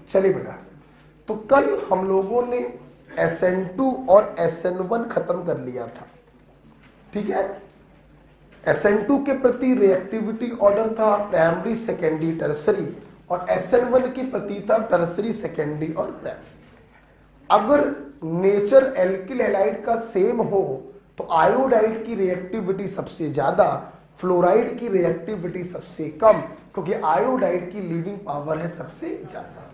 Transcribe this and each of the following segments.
चलिए बेटा, तो कल हम लोगों ने SN2 और SN1 खत्म कर लिया था, ठीक है। SN2 के प्रति रिएक्टिविटी ऑर्डर था प्राइमरी, सेकेंडरी, टर्सरी, और SN1 के प्रति था टर्सरी, सेकेंडरी और प्राइमरी। अगर नेचर एल्किल हैलाइड का सेम हो तो आयोडाइड की रिएक्टिविटी सबसे ज्यादा, फ्लोराइड की रिएक्टिविटी सबसे कम, क्योंकि आयोडाइड की लीविंग पावर है सबसे ज्यादा।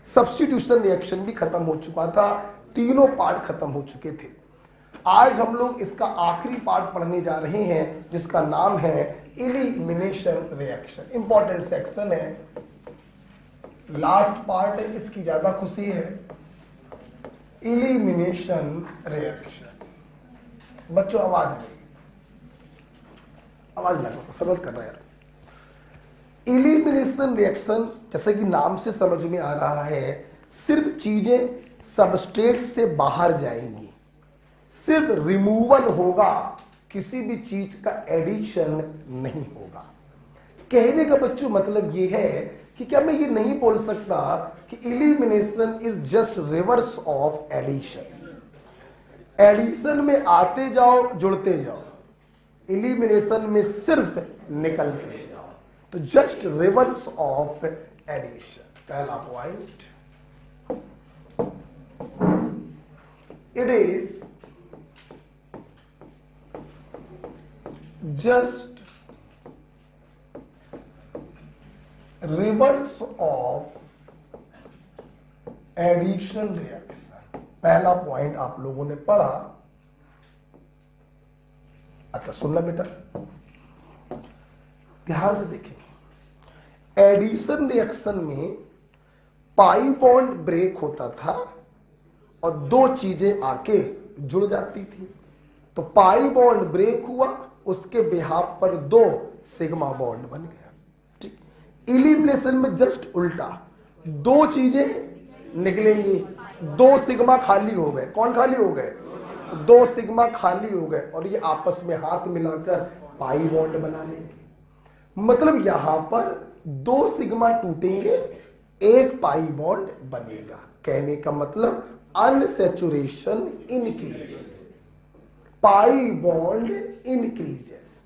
सब्स्टिट्यूशन रिएक्शन भी खत्म हो चुका था, तीनों पार्ट खत्म हो चुके थे। आज हम लोग इसका आखिरी पार्ट पढ़ने जा रहे हैं जिसका नाम है इलिमिनेशन रिएक्शन। इंपॉर्टेंट सेक्शन है, लास्ट पार्ट है, इसकी ज्यादा खुशी है। Elimination reaction. बच्चों आवाज नहीं, आवाज लगा समझ कर रहा है यार। इलिमिनेशन रिएक्शन जैसे कि नाम से समझ में आ रहा है, सिर्फ चीजें सबस्ट्रेट से बाहर जाएंगी, सिर्फ रिमूवल होगा, किसी भी चीज का एडिशन नहीं होगा। कहने का बच्चों मतलब ये है कि क्या मैं ये नहीं बोल सकता कि elimination is just reverse of addition. Addition में आते जाओ, जुड़ते जाओ, इलिमिनेशन में सिर्फ निकलते जाओ, तो जस्ट रिवर्स ऑफ एडिशन। पहला point, it is just reverse of addition reaction. पहला पॉइंट आप लोगों ने पढ़ा। अच्छा सुनना बेटा, ध्यान से देखें। एडिशन रिएक्शन में पाई बॉन्ड ब्रेक होता था और दो चीजें आके जुड़ जाती थी। तो पाई बॉन्ड ब्रेक हुआ, उसके बिहाफ पर दो सिग्मा बॉन्ड बन गया। ठीक। इलिमिनेशन में जस्ट उल्टा, दो चीजें निकलेंगी, दो सिग्मा खाली हो गए। कौन खाली हो गए? दो सिग्मा खाली हो गए और ये आपस में हाथ मिलाकर पाई बॉन्ड बना लेंगे। मतलब यहां पर दो सिग्मा टूटेंगे, एक पाई बॉन्ड बनेगा। कहने का मतलब unsaturation increases, pi bond increases.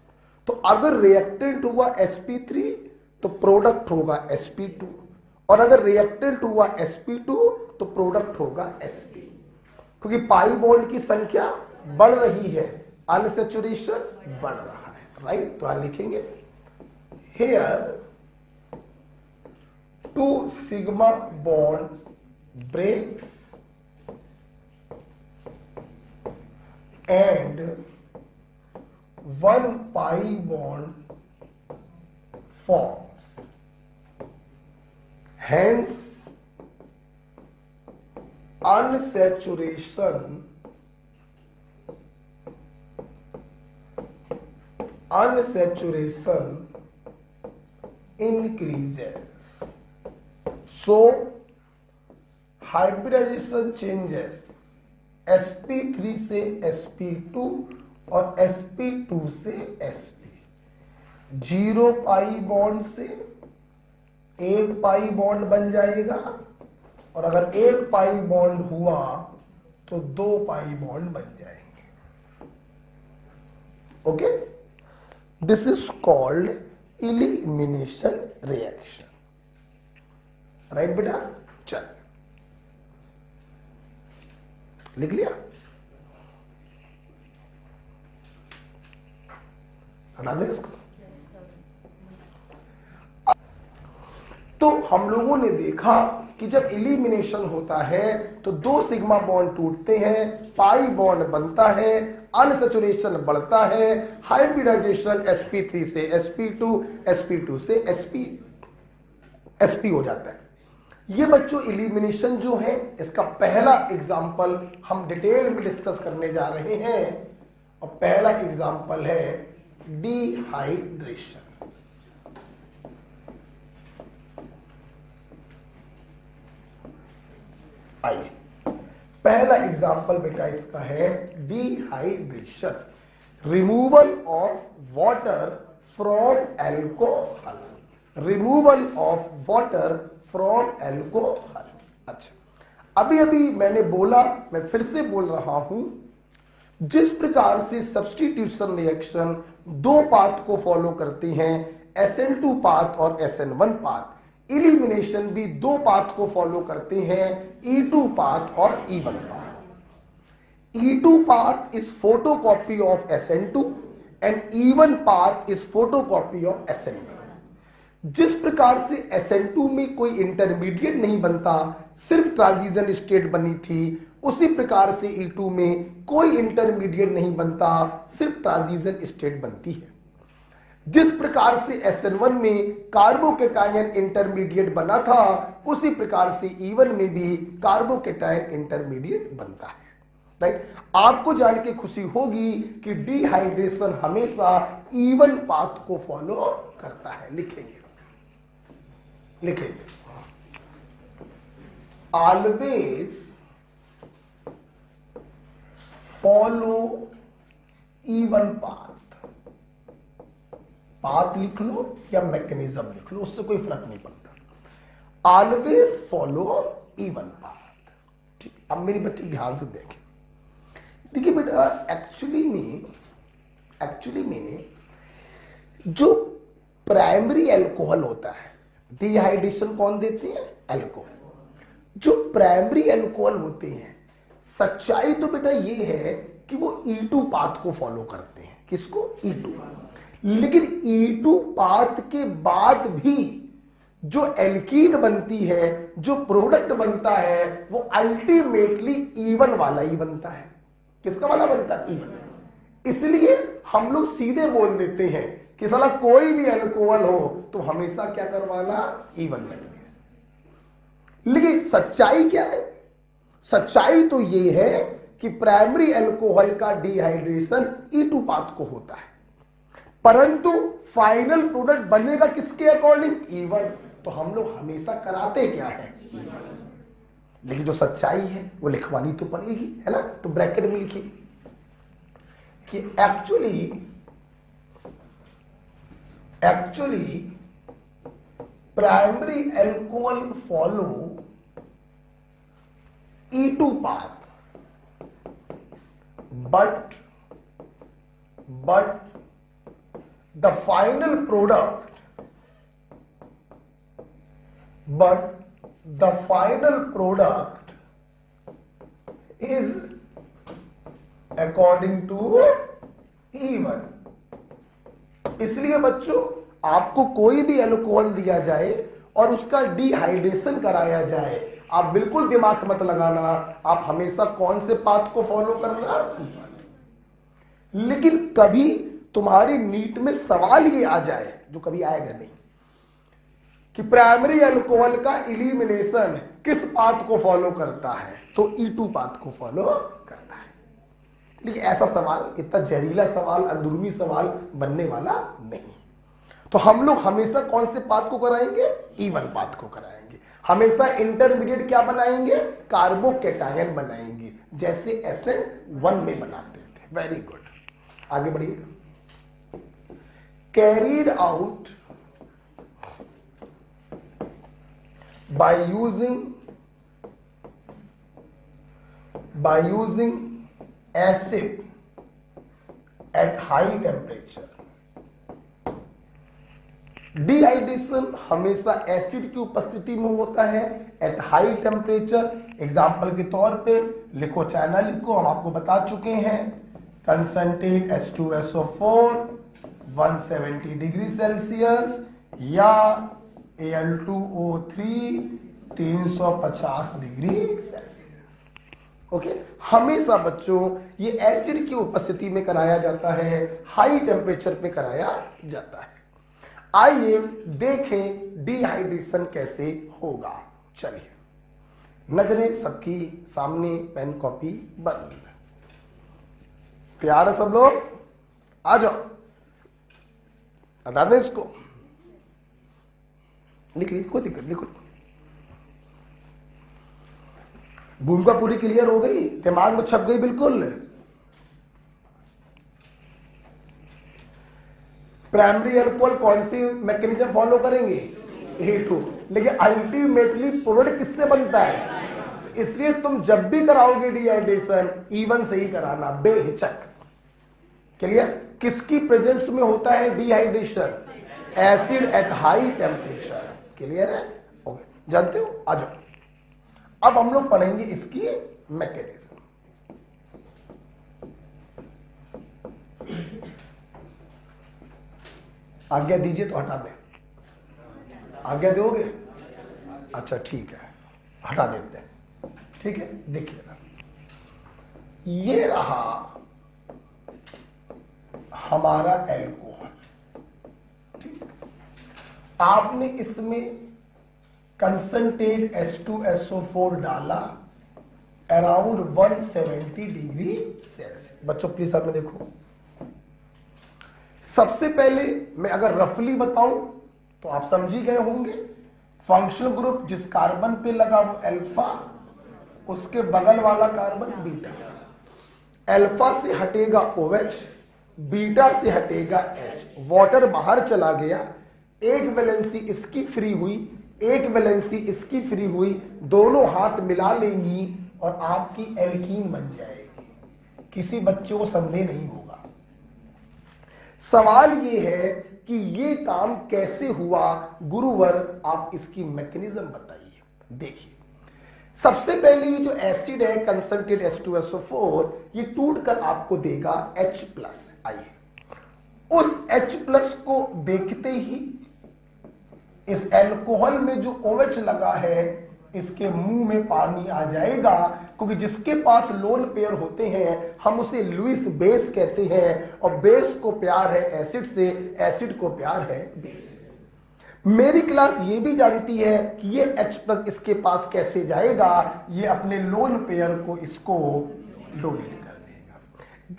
तो अगर रिएक्टेंट हुआ sp3 तो प्रोडक्ट होगा sp2, और अगर रिएक्टेंट हुआ sp2 तो प्रोडक्ट होगा sp, क्योंकि पाई बॉन्ड की संख्या बढ़ रही है, अनसैचुरेशन बढ़ रहा है। राइट, तो यहां लिखेंगे here two sigma bond breaks and one pi bond forms, hence unsaturation increases. So hybridization changes sp3 से sp2 और sp2 से sp। जीरो पाई बॉन्ड से एक पाई बॉन्ड बन जाएगा, और अगर एक पाई बॉन्ड हुआ तो दो पाई बॉन्ड बन जाएंगे। Okay, this is called elimination reaction. Right बेटा, चल लिख लिया, हटा दे इसको। तो हम लोगों ने देखा कि जब इलिमिनेशन होता है तो दो सिग्मा बॉन्ड टूटते हैं, पाई बॉन्ड बनता है, अनसैचुरेशन बढ़ता है, हाइब्रिडाइजेशन sp3 से sp2, sp2 से sp हो जाता है। ये बच्चों इलिमिनेशन जो है इसका पहला एग्जाम्पल हम डिटेल में डिस्कस करने जा रहे हैं, और पहला एग्जाम्पल है डिहाइड्रेशन। आइए, पहला एग्जाम्पल बेटा इसका है dehydration, removal of water from alcohol. Removal of water from alcohol. अच्छा, अभी अभी मैंने बोला, मैं फिर से बोल रहा हूं, जिस प्रकार से सब्स्टिट्यूशन रिएक्शन दो पाथ को फॉलो करती हैं, SN2 पाथ और SN1 पाथ, इलिमिनेशन भी दो पाथ को फॉलो करते हैं, E2 पाथ और E1 path. E2 path is photocopy of SN2 and E1 path is photocopy of SN1। जिस प्रकार से SN2 में कोई इंटरमीडिएट नहीं बनता, सिर्फ ट्रांजिशन स्टेट बनी थी, उसी प्रकार से E2 में कोई इंटरमीडिएट नहीं बनता, सिर्फ ट्रांजिशन स्टेट बनती है। जिस प्रकार से SN1 में कार्बोकेटायन इंटरमीडिएट बना था, उसी प्रकार से E1 में भी कार्बोकेटायन इंटरमीडिएट बनता है। राइट, आपको जान के खुशी होगी कि डिहाइड्रेशन हमेशा E1 पाथ को फॉलो करता है। लिखेंगे ऑलवेज फॉलो E1 पाथ लिख लो या मैकेनिज्म लिख लो, उससे कोई फर्क नहीं पड़ता। Always follow E1 path. ठीक, अब मेरी बच्चे ध्यान से देखें। देखिए बेटा, एक्चुअली में जो प्राइमरी अल्कोहल होता है, डिहाइड्रेशन कौन देते हैं? अल्कोहल। जो प्राइमरी अल्कोहल होते हैं, सच्चाई तो बेटा ये है कि वो E2 पाथ को फॉलो करते हैं। किसको? E2। लेकिन E2 पाथ के बाद भी जो एल्कीन बनती है, जो प्रोडक्ट बनता है, वो अल्टीमेटली E1 वाला ही बनता है। किसका वाला बनता है? E1। इसलिए हम लोग सीधे बोल देते हैं कि साला कोई भी अल्कोहल हो तो हमेशा क्या करवाना? E1 लगेगा। लेकिन सच्चाई क्या है? सच्चाई तो ये है कि प्राइमरी अल्कोहल का डिहाइड्रेशन E2 पाथ को होता है, परंतु फाइनल प्रोडक्ट बनेगा किसके अकॉर्डिंग? E1। तो हम लोग हमेशा कराते क्या है? E1। लेकिन जो सच्चाई है वो लिखवानी तो पड़ेगी, है ना? तो ब्रैकेट में लिखिए कि actually primary alcohol follow E2 path, but the final product is according to E1। इसलिए बच्चों, आपको कोई भी अल्कोहल दिया जाए और उसका डिहाइड्रेशन कराया जाए, आप बिल्कुल दिमाग मत लगाना, आप हमेशा कौन से पाथ को फॉलो करना? लेकिन कभी तुम्हारी नीट में सवाल ये आ जाए, जो कभी आएगा नहीं, कि प्राइमरी अल्कोहल का इलिमिनेशन किस पाथ को फॉलो करता है? तो E2 पाथ को फॉलो करता है। लेकिन ऐसा सवाल, इतना जहरीला सवाल, अंदरूनी सवाल बनने वाला नहीं। तो हम लोग हमेशा कौन से पाथ को कराएंगे? E1 पाथ को कराएंगे। हमेशा इंटरमीडिएट क्या बनाएंगे? कार्बोकेटायन बनाएंगे, जैसे SN1 में बनाते थे। वेरी गुड, आगे बढ़िए। Carried out by using acid at high temperature। Dehydration हमेशा एसिड की उपस्थिति में होता है एट हाई टेम्परेचर। एग्जाम्पल के तौर पे लिखो, चाइना लिखो, हम आपको बता चुके हैं। कंसंट्रेट H2SO4 170 डिग्री सेल्सियस या Al2O3 350 डिग्री सेल्सियस। ओके, हमेशा बच्चों ये एसिड की उपस्थिति में कराया जाता है, हाई टेम्परेचर पे कराया जाता है। आइए देखें डिहाइड्रेशन कैसे होगा। चलिए, नजरें सबकी सामने, पेन कॉपी बंद। तैयार है सब लोग? आ जाओ, हटा दें इसको, लिख लीजिए, कोई दिक्कत, लिखो। भूमिका पूरी क्लियर हो गई, दिमाग में छप गई बिल्कुल। प्राइमरी अल्कोहल कौन सी मैकेनिज्म फॉलो करेंगे? A2। लेकिन अल्टीमेटली प्रोडक्ट किससे बनता है? तो इसलिए तुम जब भी कराओगे डिहाइड्रेशन E1 से ही कराना, बेहिचक। क्लियर? किसकी प्रेजेंस में होता है dehydration? Acid at high temperature. Clear है? ओके, जानते हो? आ जाओ, अब हम लोग पढ़ेंगे इसकी मैकेनिज्म। आज्ञा दीजिए तो हटा दें। आज्ञा दोगे? अच्छा ठीक है, हटा देते हैं। ठीक है, देखिए ना, ये रहा हमारा एल्कोहल। ठीक, आपने इसमें कंसंट्रेट H2SO4 डाला अराउंड 170 डिग्री सेल्सियस। बच्चों प्लीज साथ में देखो। सबसे पहले मैं अगर रफली बताऊं तो आप समझ ही गए होंगे, फंक्शनल ग्रुप जिस कार्बन पे लगा वो अल्फा, उसके बगल वाला कार्बन बीटा। अल्फा से हटेगा OH, बीटा से हटेगा H। वाटर बाहर चला गया, एक वैलेंसी इसकी फ्री हुई, एक वैलेंसी इसकी फ्री हुई, दोनों हाथ मिला लेंगी और आपकी एल्कीन बन जाएगी। किसी बच्चे को संदेह नहीं होगा। सवाल ये है कि ये काम कैसे हुआ गुरुवर, आप इसकी मैकेनिज्म बताइए। देखिए, सबसे पहले ये जो एसिड है कंसंट्रेट H2SO4, ये टूटकर आपको देगा H+। आइए, उस H+ को देखते ही इस अल्कोहल में जो OH लगा है इसके मुंह में पानी आ जाएगा, क्योंकि जिसके पास लोन पेयर होते हैं हम उसे लुईस बेस कहते हैं, और बेस को प्यार है एसिड से, एसिड को प्यार है बेस से। मेरी क्लास ये भी जानती है कि ये H+ इसके पास कैसे जाएगा, ये अपने लोन पेयर को इसको डोनेट कर देगा।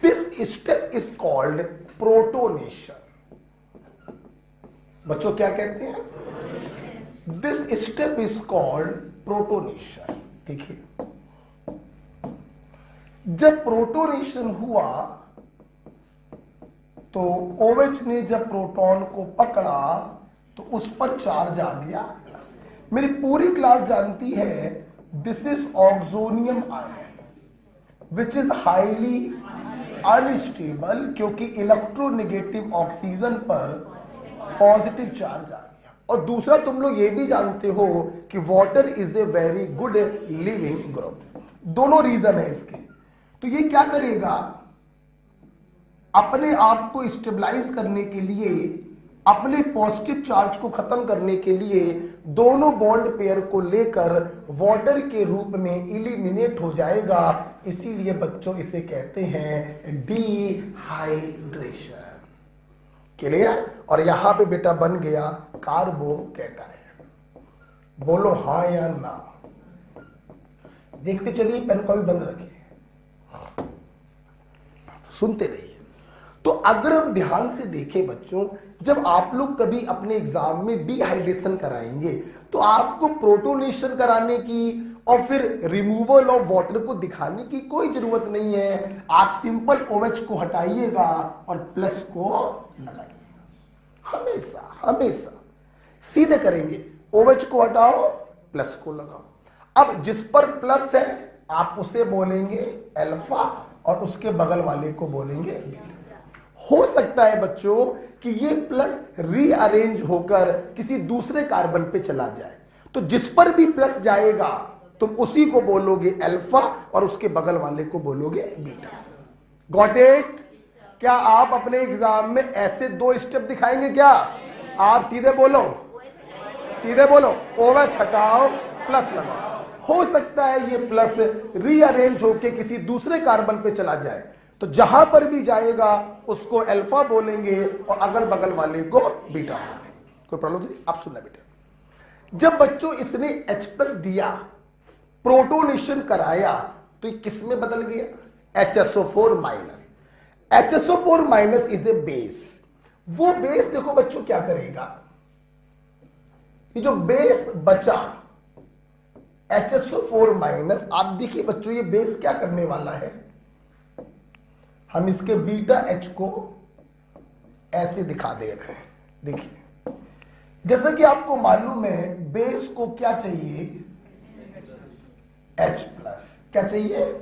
This step is called protonation. बच्चों क्या कहते हैं? This step is called protonation. देखिए, जब प्रोटोनेशन हुआ तो OH ने जब प्रोटॉन को पकड़ा तो उस पर चार्ज आ गया प्लस। मेरी पूरी क्लास जानती है this is oxonium ion which is highly unstable, क्योंकि इलेक्ट्रोनेगेटिव ऑक्सीजन पर पॉजिटिव चार्ज आ गया। और दूसरा तुम लोग ये भी जानते हो कि water is a very good leaving group. दोनों रीजन है इसके। तो ये क्या करेगा, अपने आप को स्टेबलाइज करने के लिए, अपने पॉजिटिव चार्ज को खत्म करने के लिए दोनों बॉन्ड पेयर को लेकर वाटर के रूप में इलिमिनेट हो जाएगा। इसीलिए बच्चों इसे कहते हैं डिहाइड्रेशन। क्लियर? और यहां पे बेटा बन गया कार्बोकैटायन। बोलो हाँ या ना। देखते चलिए, पेन को भी बंद रखिए, सुनते रहिए। तो अगर हम ध्यान से देखें बच्चों, जब आप लोग कभी अपने एग्जाम में डिहाइड्रेशन कराएंगे तो आपको प्रोटोनेशन कराने की और फिर रिमूवल ऑफ वाटर को दिखाने की कोई जरूरत नहीं है। आप सिंपल OH को हटाइएगा और प्लस को लगाइएगा। हमेशा हमेशा सीधे करेंगे, OH को हटाओ प्लस को लगाओ। अब जिस पर प्लस है आप उसे बोलेंगे अल्फा और उसके बगल वाले को बोलेंगे बीटा। हो सकता है बच्चों कि ये प्लस रीअरेंज होकर किसी दूसरे कार्बन पे चला जाए, तो जिस पर भी प्लस जाएगा तुम उसी को बोलोगे अल्फा और उसके बगल वाले को बोलोगे बीटा। Got it? क्या आप अपने एग्जाम में ऐसे दो स्टेप दिखाएंगे क्या? आप सीधे बोलो, सीधे बोलो, OH हटाओ प्लस लगाओ। हो सकता है ये प्लस रीअरेंज होके किसी दूसरे कार्बन पे चला जाए, तो जहां पर भी जाएगा उसको अल्फा बोलेंगे और अगल बगल वाले को बीटा बोलेंगे। कोई प्रॉब्लम नहीं? आप सुनना बेटा, जब बच्चों इसने H+ दिया, प्रोटोनेशन कराया, तो ये किस में बदल गया? HSO4-। HSO4- is a base. वो बेस देखो बच्चों क्या करेगा, ये जो बेस बचा HSO4-, आप देखिए बच्चों ये बेस क्या करने वाला है, हम इसके बीटा H को ऐसे दिखा दे रहे हैं। देखिए, जैसा कि आपको मालूम है बेस को क्या चाहिए, H प्लस। क्या चाहिए?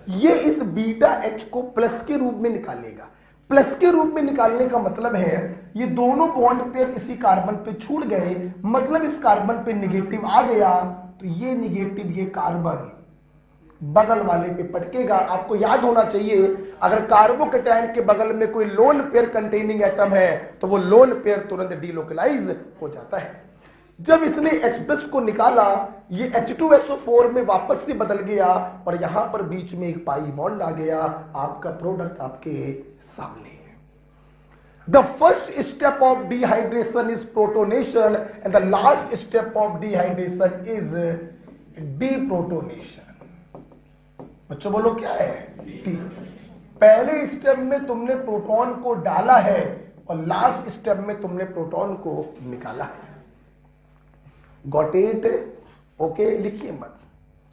ये इस बीटा H को प्लस के रूप में निकालेगा। प्लस के रूप में निकालने का मतलब है ये दोनों बॉन्ड पेयर इसी कार्बन पे छूट गए, मतलब इस कार्बन पे निगेटिव आ गया, तो ये निगेटिव ये कार्बन बगल वाले पे पटकेगा। आपको याद होना चाहिए अगर कार्बोकेटायन के बगल में कोई लोन पेयर कंटेनिंग एटम है तो वो लोन पेयर तुरंत डीलोकलाइज हो जाता है। जब इसने H प्लस को निकाला ये H2SO4 में वापस से बदल गया और यहां पर बीच में एक पाई बॉन्ड आ गया। आपका प्रोडक्ट आपके सामने है। The first step of dehydration is protonation and the last step of dehydration is deprotonation। बच्चों बोलो क्या है? डी। पहले स्टेप में तुमने प्रोटॉन को डाला है और लास्ट स्टेप में तुमने प्रोटॉन को निकाला है। Got it? ओके, लिखिए मत,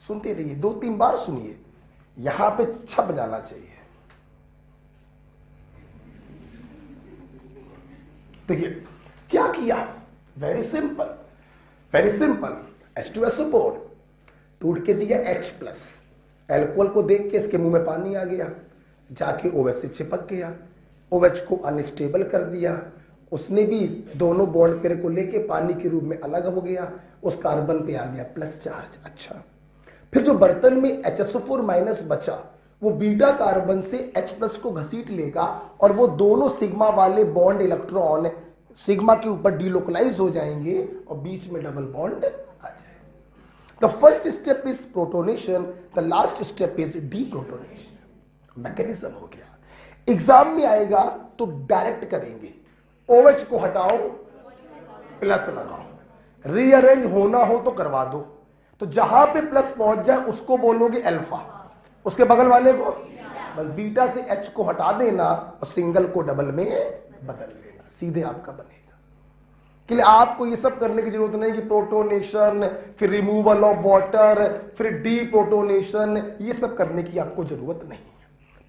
सुनते रहिए, 2-3 बार सुनिए, यहां पे छप जाना चाहिए। देखिए क्या किया, very simple, very simple. H2SO4 टूट के दिया H प्लस, एल्कोहल को देख के इसके मुंह में पानी आ गया, जाके OH से चिपक गया, OH को अनस्टेबल कर दिया, उसने भी दोनों बॉन्ड पेयर को लेके पानी के रूप में अलग हो गया, उस कार्बन पे आ गया प्लस चार्ज। अच्छा, फिर जो बर्तन में HSO4 माइनस बचा वो बीटा कार्बन से H प्लस को घसीट लेगा और वो दोनों सिग्मा वाले बॉन्ड इलेक्ट्रॉन सिग्मा के ऊपर डीलोकलाइज हो जाएंगे और बीच में डबल बॉन्ड आ जाए। The first step is protonation, the last step is deprotonation. Mechanism हो गया। एग्जाम में आएगा तो डायरेक्ट करेंगे, OH को हटाओ प्लस लगाओ, रीअरेंज होना हो तो करवा दो, तो जहां पे प्लस पहुंच जाए उसको बोलोगे अल्फा, उसके बगल वाले को बस बीटा से H को हटा देना और सिंगल को डबल में बदल लेना, सीधे आपका बनेगा। के लिए आपको ये सब करने की जरूरत नहीं कि प्रोटोनेशन, फिर रिमूवल ऑफ वाटर, फिर डीप्रोटोनेशन, ये सब करने की आपको जरूरत नहीं है।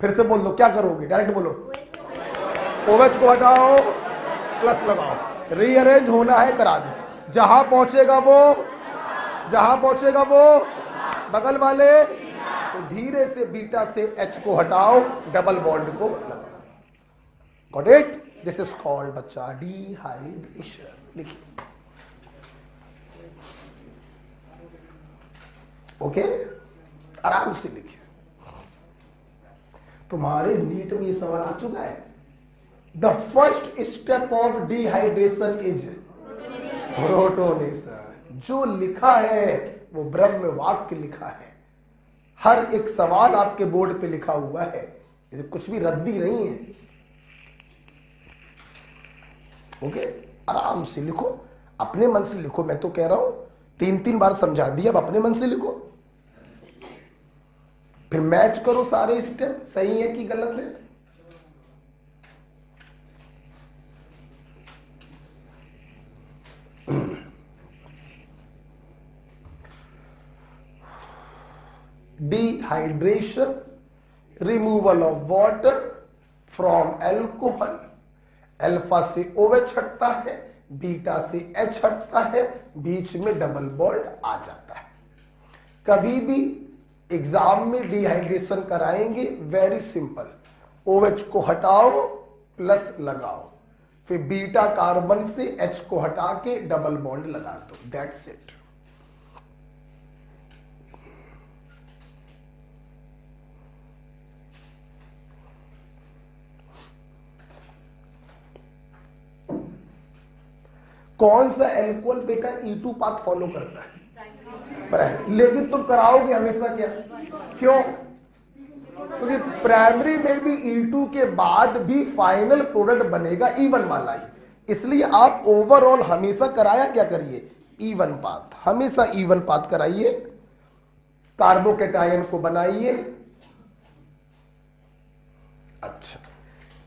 फिर से बोल दो, क्या करोगे? डायरेक्ट बोलो, OH को हटाओ प्लस लगाओ, रीअरेंज होना है करा दो, जहां पहुंचेगा वो बगल वाले, तो धीरे से बीटा से H को हटाओ, डबल बॉन्ड को लगाओ। Got it? This is called बच्चा डिहाइड्रेशन। लिखिए, ओके, आराम से लिखिए। तुम्हारे नीट में ये सवाल आ चुका है। The first step of dehydration is protonation. जो लिखा है वो ब्रह्म वाक्य लिखा है, हर एक सवाल आपके बोर्ड पे लिखा हुआ है, इसे कुछ भी रद्दी नहीं है। ओके, आराम से लिखो, अपने मन से लिखो। मैं तो कह रहा हूं 3-3 बार समझा दिया, अब अपने मन से लिखो, फिर मैच करो सारे स्टेप, सही है कि गलत है। Dehydration, removal of water from alcohol। Alpha से OH हटता है, बीटा से H हटता है, बीच में डबल बॉन्ड आ जाता है। कभी भी एग्जाम में डिहाइड्रेशन कराएंगे, वेरी सिंपल, OH को हटाओ प्लस लगाओ, फिर बीटा कार्बन से H को हटा के डबल बॉन्ड लगा दो, दैट्स इट। कौन सा एल्कोहल बेटा E2 पाथ फॉलो करता है? लेकिन तुम कराओगे हमेशा क्या? क्यों? क्योंकि प्राइमरी में भी E2 के बाद भी फाइनल प्रोडक्ट बनेगा E1 वाला ही, इसलिए आप ओवरऑल हमेशा कराया क्या करिए? E1 पाथ, हमेशा E1 पाथ कराइए, कार्बोकेटायन को बनाइए। अच्छा,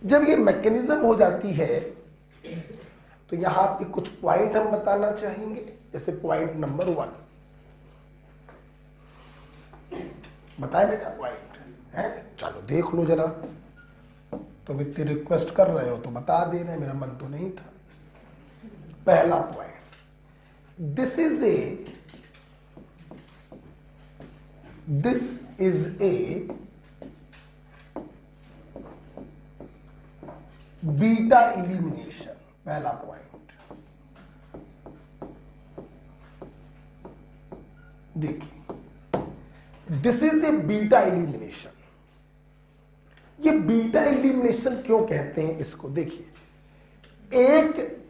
जब ये मैकेनिज्म हो जाती है तो यहां पे कुछ पॉइंट हम बताना चाहेंगे। जैसे पॉइंट नंबर 1, बताए बेटा पॉइंट है, चलो देख लो जरा। तुम इतनी रिक्वेस्ट कर रहे हो तो बता दे रहे, मेरा मन तो नहीं था। पहला point, this is a beta elimination. पहला पॉइंट देखिए, this is a beta elimination. ये बीटा इलिमिनेशन क्यों कहते हैं इसको देखिए, एक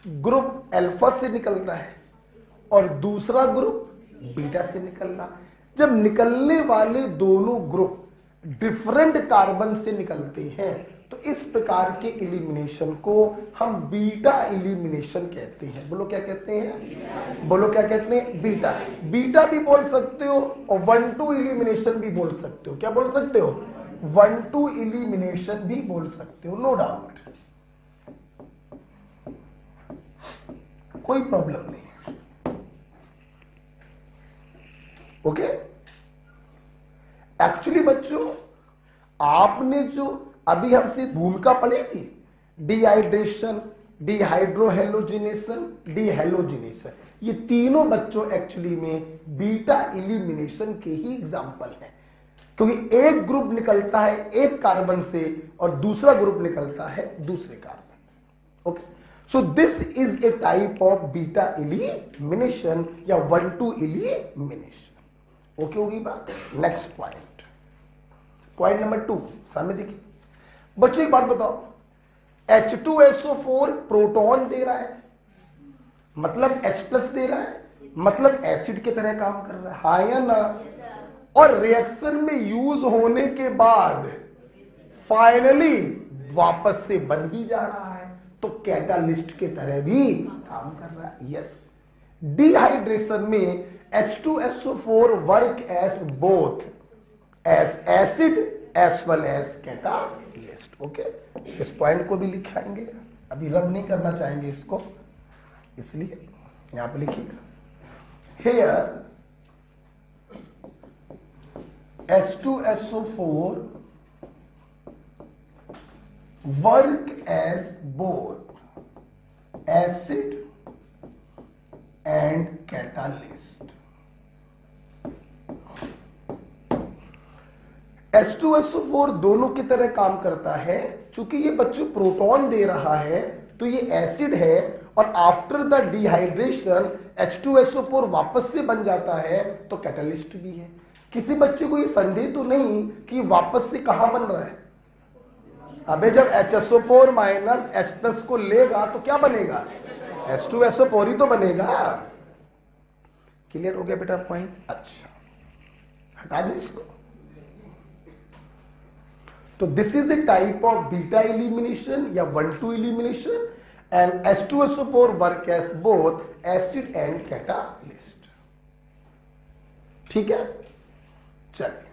ग्रुप अल्फा से निकलता है और दूसरा ग्रुप बीटा से निकल रहा। जब निकलने वाले दोनों ग्रुप डिफरेंट कार्बन से निकलते हैं तो इस प्रकार के इलिमिनेशन को हम बीटा इलिमिनेशन कहते हैं। बोलो क्या कहते हैं? बोलो क्या कहते हैं? बीटा। बीटा भी बोल सकते हो और 1-2 इलिमिनेशन भी बोल सकते हो। क्या बोल सकते हो? 1-2 इलिमिनेशन भी बोल सकते हो, नो डाउट, कोई प्रॉब्लम नहीं है। ओके, एक्चुअली बच्चों आपने जो अभी हमसे भूमिका पढ़ी थी, डिहाइड्रेशन, डिहाइड्रोहेलोजिनेशन, डिहेलोजिनेशन, ये तीनों बच्चों एक्चुअली में बीटा इलिमिनेशन के ही एग्जाम्पल हैं, क्योंकि एक ग्रुप निकलता है एक कार्बन से और दूसरा ग्रुप निकलता है दूसरे कार्बन से। Okay, so this is a type of beta elimination या 1-2 इलिमिनेशन। ओके होगी बात। नेक्स्ट पॉइंट, पॉइंट नंबर 2 सामने देखिए बच्चों, एक बात बताओ, H2SO4 प्रोटॉन दे रहा है, मतलब H+ दे रहा है, मतलब एसिड की तरह काम कर रहा है, हाँ या ना? और रिएक्शन में यूज होने के बाद फाइनली वापस से बन भी जा रहा है, तो कैटालिस्ट के तरह भी काम कर रहा है। यस, डिहाइड्रेशन में H2SO4 work as both as acid as well as catalyst. Okay, इस पॉइंट को भी लिखाएंगे, अभी रब नहीं करना चाहेंगे इसको, इसलिए यहां पे लिखिएगा, hair H2SO4 work as both acid and catalyst। H2SO4 दोनों की तरह काम करता है, चूंकि ये बच्चों प्रोटॉन दे रहा है तो ये एसिड है, और आफ्टर द डिहाइड्रेशन H2SO4 वापस से बन जाता है तो कैटालिस्ट भी है। किसी बच्चे को ये संदेह तो नहीं कि वापस से कहां बन रहा है? अबे जब HSO4 माइनस H+ को लेगा तो क्या बनेगा? H2SO4 ही तो बनेगा। क्लियर हो गया बेटा पॉइंट? अच्छा, हटा दें इसको। तो this is a type of beta elimination या 1-2 elimination, and H2SO4 work as both acid and catalyst. ठीक है, चलिए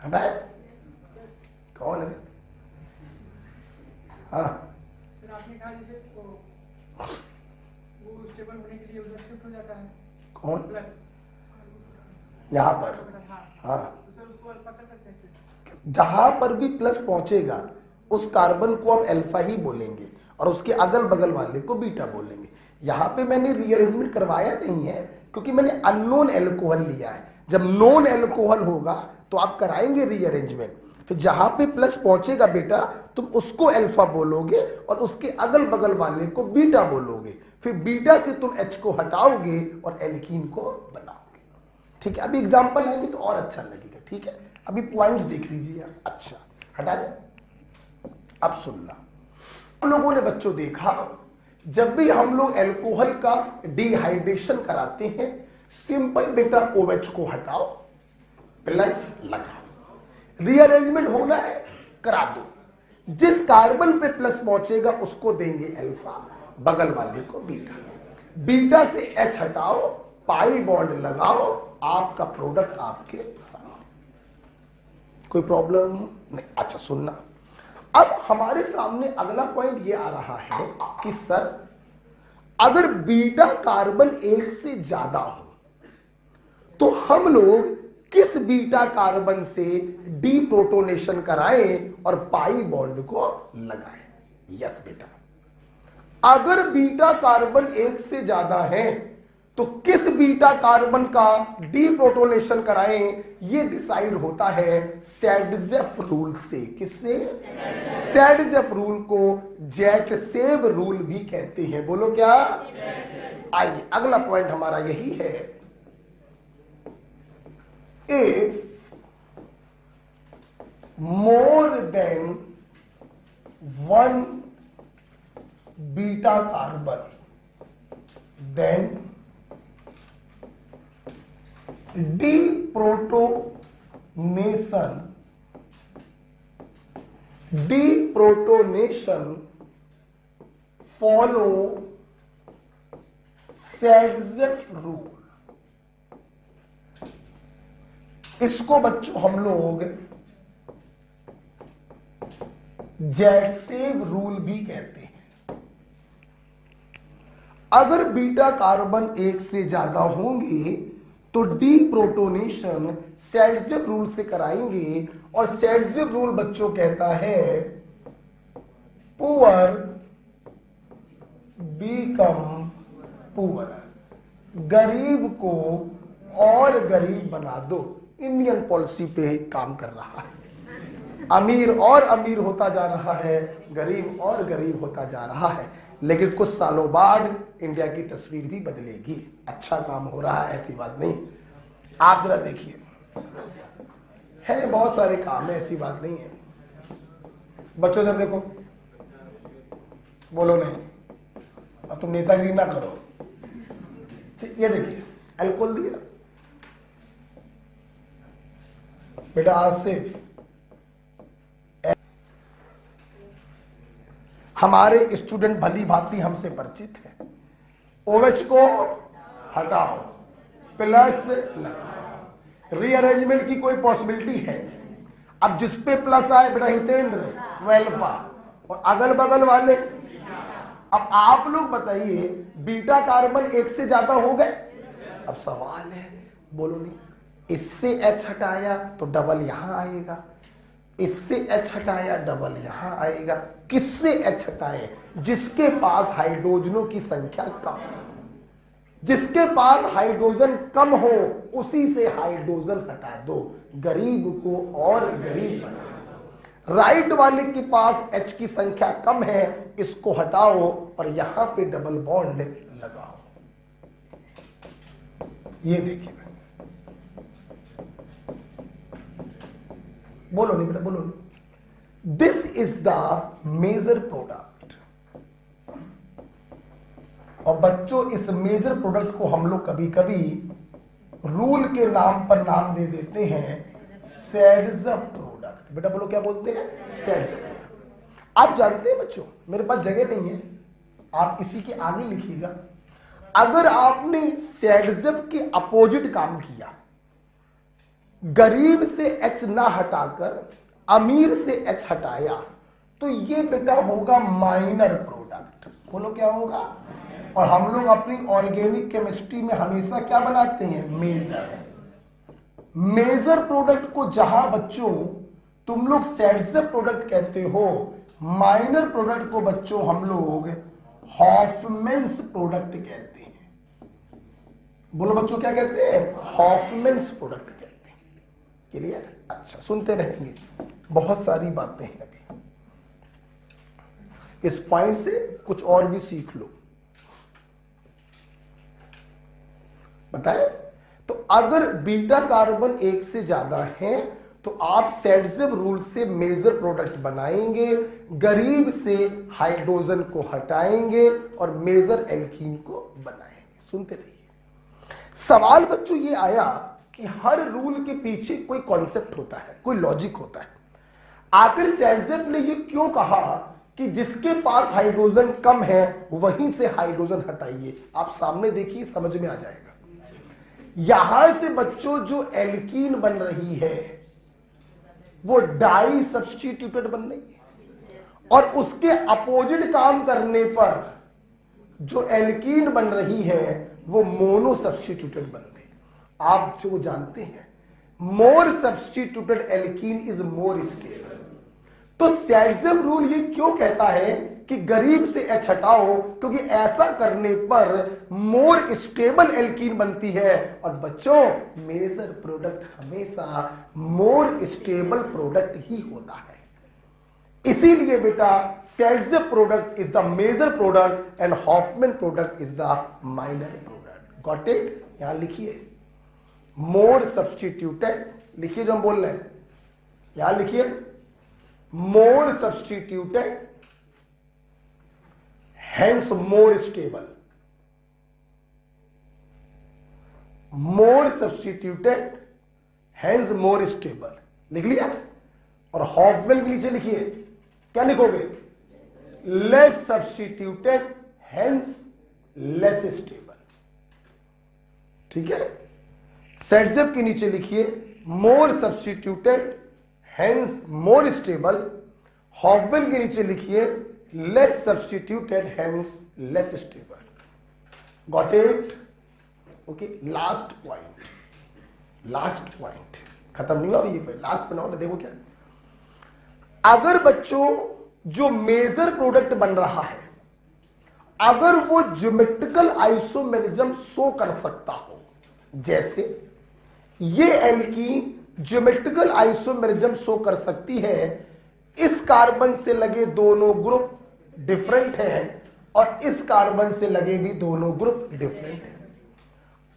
हटाए। कौन है? हाँ, आपने कहा जैसे वो स्टेबल होने के लिए उधर शिफ्ट हो जाता है। कौन? प्लस यहां पर। हाँ, जहां पर भी प्लस पहुंचेगा उस कार्बन को आप अल्फा ही बोलेंगे और उसके अगल बगल वाले को बीटा बोलेंगे। यहां पे मैंने रीअरेंजमेंट करवाया नहीं है क्योंकि मैंने अननोन एल्कोहल लिया है। जब नोन एल्कोहल होगा तो आप कराएंगे रीअरेंजमेंट। तो जहां पे प्लस पहुंचेगा बेटा तुम उसको अल्फा बोलोगे और उसके अगल बगल वाले को बीटा बोलोगे, फिर बीटा से तुम H को हटाओगे और एल्कीन को बनाओगे। ठीक है, अभी एग्जांपल आएंगे तो और अच्छा लगेगा। ठीक है, अभी पॉइंट्स देख लीजिए आप। अच्छा, हटा दें। अब सुनना, हम लोगों ने बच्चों देखा जब भी हम लोग अल्कोहल का डिहाइड्रेशन कराते हैं, सिंपल बेटा OH को हटाओ, प्लस लगाओ। रीअरेंजमेंट होना है, करा दो। जिस कार्बन पे प्लस पहुंचेगा उसको देंगे अल्फा, बगल वाले को बीटा। बीटा से H हटाओ, पाई बॉन्ड लगाओ, आपका प्रोडक्ट आपके सामने। कोई प्रॉब्लम नहीं? अच्छा सुनना, अब हमारे सामने अगला पॉइंट ये आ रहा है कि सर अगर बीटा कार्बन एक से ज्यादा हो तो हम लोग किस बीटा कार्बन से डी प्रोटोनेशन कराएं और पाई बॉन्ड को लगाएं। यस बेटा, अगर बीटा कार्बन एक से ज्यादा है तो किस बीटा कार्बन का डी प्रोटोनेशन कराएं, ये डिसाइड होता है सैडजेफ रूल से। किससे? सैडजेफ रूल को जेटसेव रूल भी कहते हैं। बोलो क्या? आइए अगला पॉइंट हमारा यही है, if more than one beta carbon then deprotonation follow Sadzef rule। इसको बच्चों हम लोग जेटसेव रूल भी कहते हैं। अगर बीटा कार्बन एक से ज्यादा होंगे तो डी प्रोटोनेशन सैडजेफ रूल से कराएंगे, और सैडजेफ रूल बच्चों कहता है पुअर बीकम पुअर, गरीब को और गरीब बना दो। इंडियन पॉलिसी पे काम कर रहा है, अमीर और अमीर होता जा रहा है, गरीब और गरीब होता जा रहा है। लेकिन कुछ सालों बाद इंडिया की तस्वीर भी बदलेगी। अच्छा काम हो रहा है, ऐसी बात नहीं। आप जरा देखिए, है बहुत सारे काम है, ऐसी बात नहीं है। बच्चों इधर देखो, बोलो नहीं, अब तुम नेतागिरी ना करो। ये देखिए अल्कोहल दिया बेटा, आज से हमारे स्टूडेंट भली भांति हमसे परिचित है। OH को हटाओ, प्लस लगाओ, रीअरेंजमेंट की कोई पॉसिबिलिटी है? अब जिस पे प्लस आए बेटा हितेंद्र वो अल्फा, और अगल बगल वाले। अब आप लोग बताइए, बीटा कार्बन एक से ज्यादा हो गए। अब सवाल है, बोलो नहीं, इससे H हटाया तो डबल यहां आएगा, इससे H हटाया डबल यहां आएगा। किससे H हटाए? जिसके पास हाइड्रोजनों की संख्या कम, जिसके पास हाइड्रोजन कम हो उसी से हाइड्रोजन हटा दो, गरीब को और गरीब बना दो। राइट वाले के पास H की संख्या कम है, इसको हटाओ और यहां पे डबल बॉन्ड लगाओ। ये देखिए, बोलो नहीं बेटा, बोलो नहीं। This is the major product. और बच्चों इस मेजर प्रोडक्ट को हम लोग कभी कभी रूल के नाम पर नाम दे देते हैं सैडजेफ प्रोडक्ट। बेटा बोलो क्या बोलते हैं? सैडजेफ। आप जानते हैं बच्चों, मेरे पास जगह नहीं है, आप इसी के आगे लिखिएगा। अगर आपने सैडजेफ के अपोजिट काम किया, गरीब से H ना हटाकर अमीर से H हटाया, तो ये बेटा होगा माइनर प्रोडक्ट। बोलो क्या होगा? और हम लोग अपनी ऑर्गेनिक केमिस्ट्री में हमेशा क्या बनाते हैं? मेजर। मेजर प्रोडक्ट को जहां बच्चों तुम लोग सैडजेफ प्रोडक्ट कहते हो, माइनर प्रोडक्ट को बच्चों हम लोग हॉफमैन्स प्रोडक्ट कहते हैं। बोलो बच्चों क्या कहते हैं? हॉफमैन्स प्रोडक्ट कहते हैं। क्लियर? अच्छा, सुनते रहेंगे, बहुत सारी बातें हैं अभी। इस पॉइंट से कुछ और भी सीख लो। बताए तो अगर बीटा कार्बन एक से ज्यादा है तो आप सैडजेफ रूल से मेजर प्रोडक्ट बनाएंगे, गरीब से हाइड्रोजन को हटाएंगे और मेजर एल्कीन को बनाएंगे। सुनते रहिए। सवाल बच्चों ये आया कि हर रूल के पीछे कोई कॉन्सेप्ट होता है, कोई लॉजिक होता है। आखिर सैडजेफ ने ये क्यों कहा कि जिसके पास हाइड्रोजन कम है वहीं से हाइड्रोजन हटाइए? आप सामने देखिए, समझ में आ जाएगा। यहां से बच्चों जो एल्कीन बन रही है वो डाई सब्स्टिट्यूटेड बन रही है, और उसके अपोजिट काम करने पर जो एल्कीन बन रही है वो मोनो सब्स्टिट्यूटेड बन रही है। आप जो जानते हैं मोर substituted alkene is more stable. तो सेल्ज़ियम रूल ये क्यों कहता है कि गरीब से H हटाओ, क्योंकि ऐसा करने पर मोर स्टेबल एल्कीन बनती है। और बच्चों, मेजर प्रोडक्ट हमेशा मोर स्टेबल प्रोडक्ट ही होता है। इसीलिए बेटा Saytzeff product is the major product and Hofmann product is the minor product. Got it? यहां लिखिए मोर सब्स्टिट्यूटेड, लिखिए जो हम बोल रहे हैं, यहां लिखिए more substituted hence more stable. More substituted hence more stable, लिख लिया। और हॉफमैन के नीचे लिखिए, क्या लिखोगे? Less substituted hence less stable. ठीक है। सेल्ज़ियम के नीचे लिखिए more substituted hence more stable. Hofmann के नीचे लिखिए less substituted hence less stable. Got it? Okay, last point, last point खत्म नहीं हुआ, ये लास्ट बनाओ। देखो क्या, अगर बच्चों जो मेजर प्रोडक्ट बन रहा है, अगर वो ज्योमेट्रिकल आइसोमेरिज्म शो कर सकता हो, जैसे ये एल्कीन ज्योमेट्रिकल आइसोमेरिज्म शो कर सकती है, इस कार्बन से लगे दोनों ग्रुप डिफरेंट हैं और इस कार्बन से लगे भी दोनों ग्रुप डिफरेंट हैं।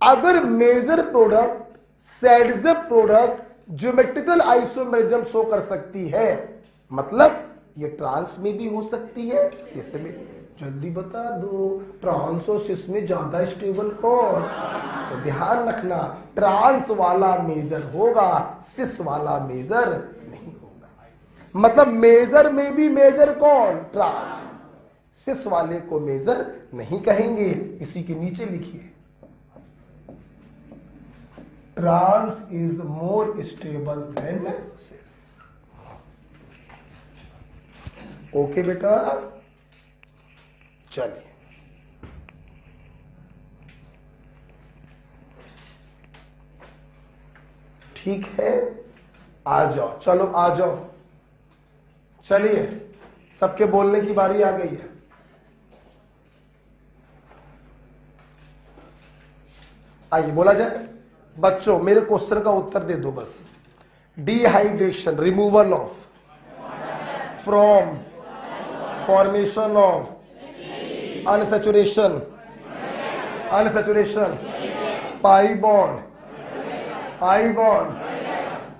अगर major product Saytzeff product geometrical isomerism show कर सकती है, मतलब ये ट्रांस में भी हो सकती है, सिस में। जल्दी बता दो, ट्रांस और सिस में ज्यादा स्टेबल कौन? तो ध्यान रखना, ट्रांस वाला मेजर होगा, सिस वाला मेजर नहीं होगा। मतलब मेजर में भी मेजर कौन? ट्रांस। सिस वाले को मेजर नहीं कहेंगे। इसी के नीचे लिखिए trans is more stable than cis. Okay बेटा, चलिए ठीक है, आ जाओ, चलो आ जाओ। चलिए, सबके बोलने की बारी आ गई है। आइए बोला जाए। बच्चों मेरे क्वेश्चन का उत्तर दे दो बस। Dehydration, removal of from formation of unsaturation, unsaturation pi bond, pi bond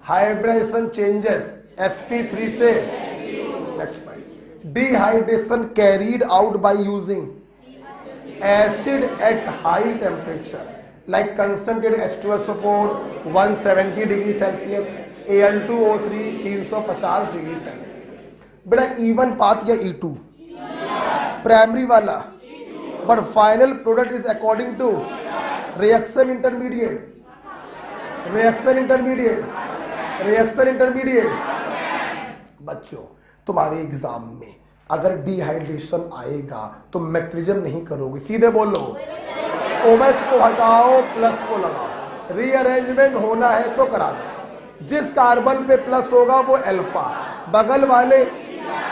hybridisation changes sp3 से। Next point, dehydration carried out by using acid at high temperature like concentrated H2SO4 170 degree Celsius, Al2O3 350 degree Celsius. बेटा E1 path या E2? Primary वाला, but final product is according to reaction intermediate, reaction intermediate, reaction intermediate. बच्चों तुम्हारे exam में अगर dehydration आएगा तो मैक्रिज्म नहीं करोगे, सीधे बोलो OH को हटाओ, प्लस को लगाओ। रीअरेंजमेंट होना है तो करा दो। जिस कार्बन पे प्लस होगा वो अल्फा, बगल वाले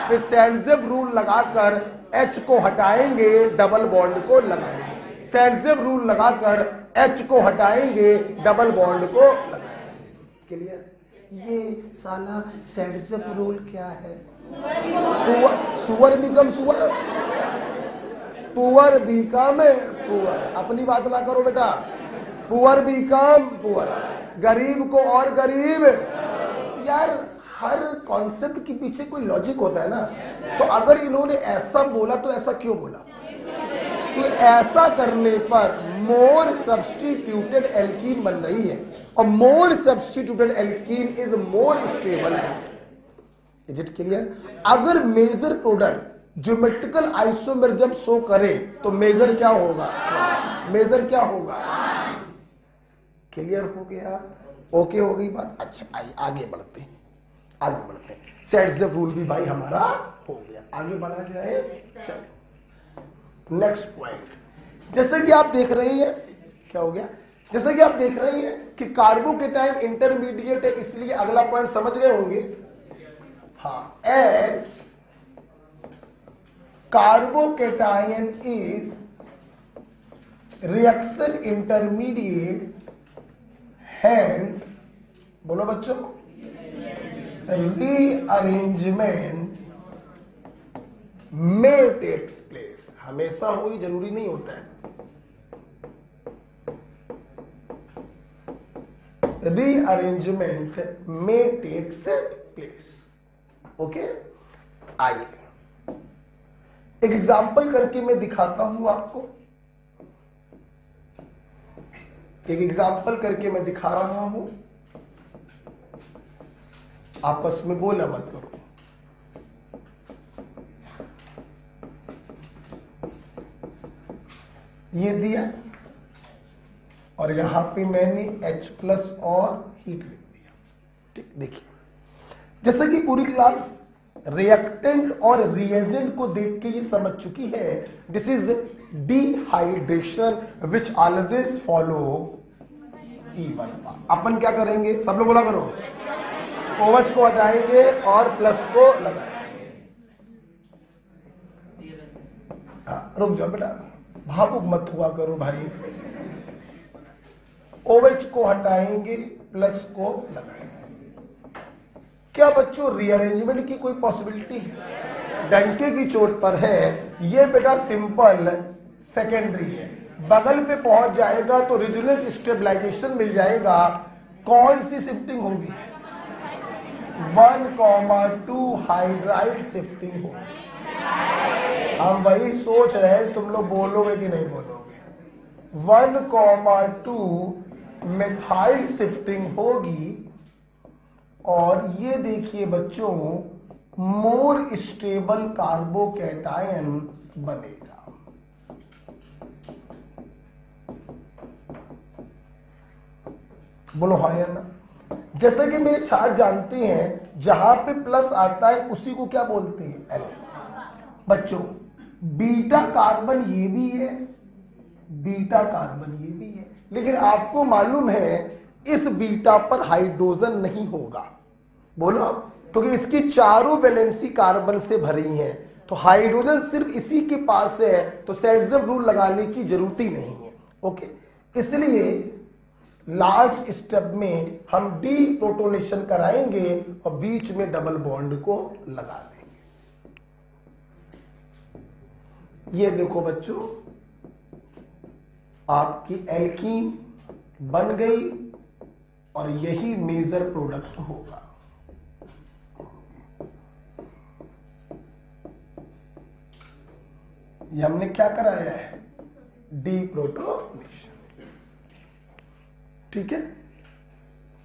फिर सेल्ज़ियम रूल लगाकर H को हटाएंगे, डबल बॉन्ड को लगाएंगे। सेल्ज़ियम रूल लगाकर H को हटाएंगे, डबल बॉन्ड को लगाएंगे। क्लियर? ये साला सेल्ज़ियम रूल क्या है? सुअर बिकम सुअर, पुअर बिकम पुअर। अपनी बात ना करो बेटा, पुअर बिकम पुअर, गरीब को और गरीब। यार हर कॉन्सेप्ट के पीछे कोई लॉजिक होता है ना। तो अगर इन्होंने ऐसा बोला तो ऐसा क्यों बोला? कि ऐसा करने पर मोर सब्स्टिट्यूटेड एल्कीन बन रही है और more substituted alkene is more stable alkene. Is it clear? अगर major product geometrical isomerism show करे तो मेजर क्या होगा? मेजर क्या होगा? क्लियर हो गया? ओके हो गई बात? अच्छा आइए आगे बढ़ते हैं, आगे बढ़ते हैं। सेल्ज़ियम रूल भी भाई हमारा हो गया, आगे बढ़ा जाए। चलिए नेक्स्ट पॉइंट, जैसे कि आप देख रहे हैं क्या हो गया, जैसे कि आप देख रहे हैं कि कार्बोकेटाइन इंटरमीडिएट है, इसलिए अगला पॉइंट समझ गए होंगे। हाँ, as carbocation is reaction intermediate, hence बोलो बच्चों, रीअरेंजमेंट में टेक्स प्लेस। हमेशा हो, ये जरूरी नहीं होता है। रीअरेंजमेंट में टेक्स प्लेस। ओके, आइए एक एग्जाम्पल करके मैं दिखाता हूं आपको। एक एग्जाम्पल करके मैं दिखा रहा हूं, आपस में बोला मत करो। ये दिया और यहां पे मैंने H+ और हीट लिख दिया। ठीक, देखिए जैसा कि पूरी क्लास रिएक्टेंट और रिएजेंट को देख के ये समझ चुकी है, this is dehydration which always follow E1 path. अपन क्या करेंगे, सब लोग बोला करो, OH को हटाएंगे और प्लस को लगाएंगे। रुक जाओ बेटा, भावुक मत हुआ करो भाई। OH को हटाएंगे, प्लस को लगाएंगे। क्या बच्चों रीअरेंजमेंट की कोई पॉसिबिलिटी है? डंके की चोट पर है, ये बेटा सिंपल सेकेंडरी है। बगल पे पहुंच जाएगा तो रेजोनेंस स्टेबलाइजेशन मिल जाएगा। कौन सी शिफ्टिंग होगी? 1,2 हाइड्राइड शिफ्टिंग होगी। हम वही सोच रहे हैं, तुम लोग बोलोगे कि नहीं बोलोगे? 1,2 मिथाइल शिफ्टिंग होगी। और ये देखिए बच्चों, मोर स्टेबल कार्बोकैटायन बनेगा। बोलो हाँ या ना? जैसा कि मेरे छात्र जानते हैं, जहां पे प्लस आता है उसी को क्या बोलते हैं? अल्फा। बच्चों बीटा कार्बन ये भी है, बीटा कार्बन ये भी है, लेकिन आपको मालूम है इस बीटा पर हाइड्रोजन नहीं होगा। बोलो, क्योंकि इसकी चारों वैलेंसी कार्बन से भरी हैं, तो हाइड्रोजन सिर्फ इसी के पास है, तो सेट्ज़म रूल लगाने की जरूरत ही नहीं है। ओके, इसलिए लास्ट स्टेप में हम डी प्रोटोनेशन कराएंगे और बीच में डबल बॉन्ड को लगा देंगे। ये देखो बच्चों, आपकी एल्कीन बन गई और यही मेजर प्रोडक्ट होगा। ये हमने क्या कराया है? D protonation. ठीक है,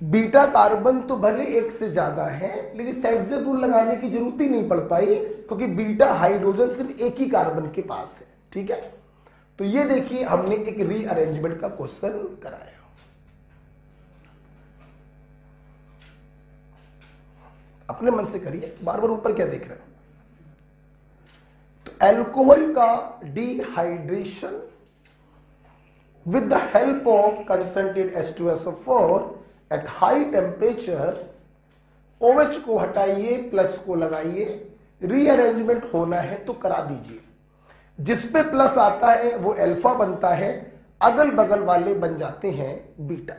बीटा कार्बन तो भले एक से ज्यादा है, लेकिन सेट्ज़म रूल लगाने की जरूरत ही नहीं पड़ पाई, क्योंकि बीटा हाइड्रोजन सिर्फ एक ही कार्बन के पास है। ठीक है, तो ये देखिए हमने एक रीअरेंजमेंट का क्वेश्चन कराया। अपने मन से करिए, बार बार ऊपर क्या देख रहे हो? तो एल्कोहल का dehydration with the help of concentrated H2SO4 at high temperature, OH को हटाइए, प्लस को लगाइए, रीअरेंजमेंट होना है तो करा दीजिए। जिस पे प्लस आता है वो अल्फा बनता है, अगल बगल वाले बन जाते हैं बीटा।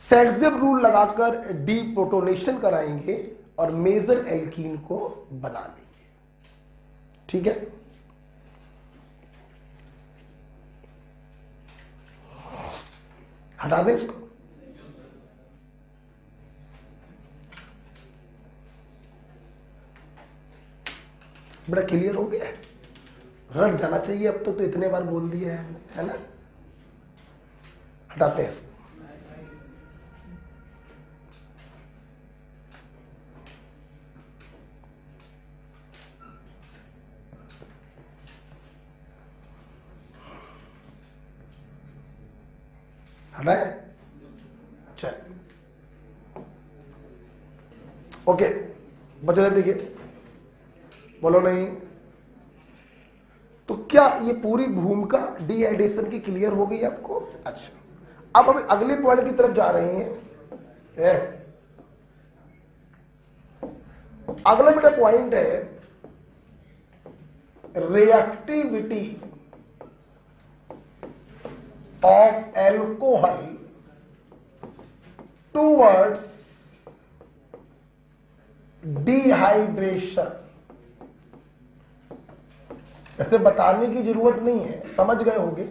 सेट्ज़म रूल लगाकर डी प्रोटोनेशन कराएंगे और मेजर एल्कीन को बना देंगे। ठीक है, हटा दें इसको। बड़ा क्लियर हो गया है, रट जाना चाहिए अब तो इतने बार बोल दिया है ना? हटाते हैं इसको। हटाए, चल ओके, बचने देखिए, बोलो नहीं। तो क्या ये पूरी भूमिका डिहाइड्रेशन की क्लियर हो गई आपको? अच्छा, अब हम अगले पॉइंट की तरफ जा रहे हैं। अगला बेटा पॉइंट है reactivity of alcohol towards dehydration. ऐसे बताने की जरूरत नहीं है, समझ गए होंगे।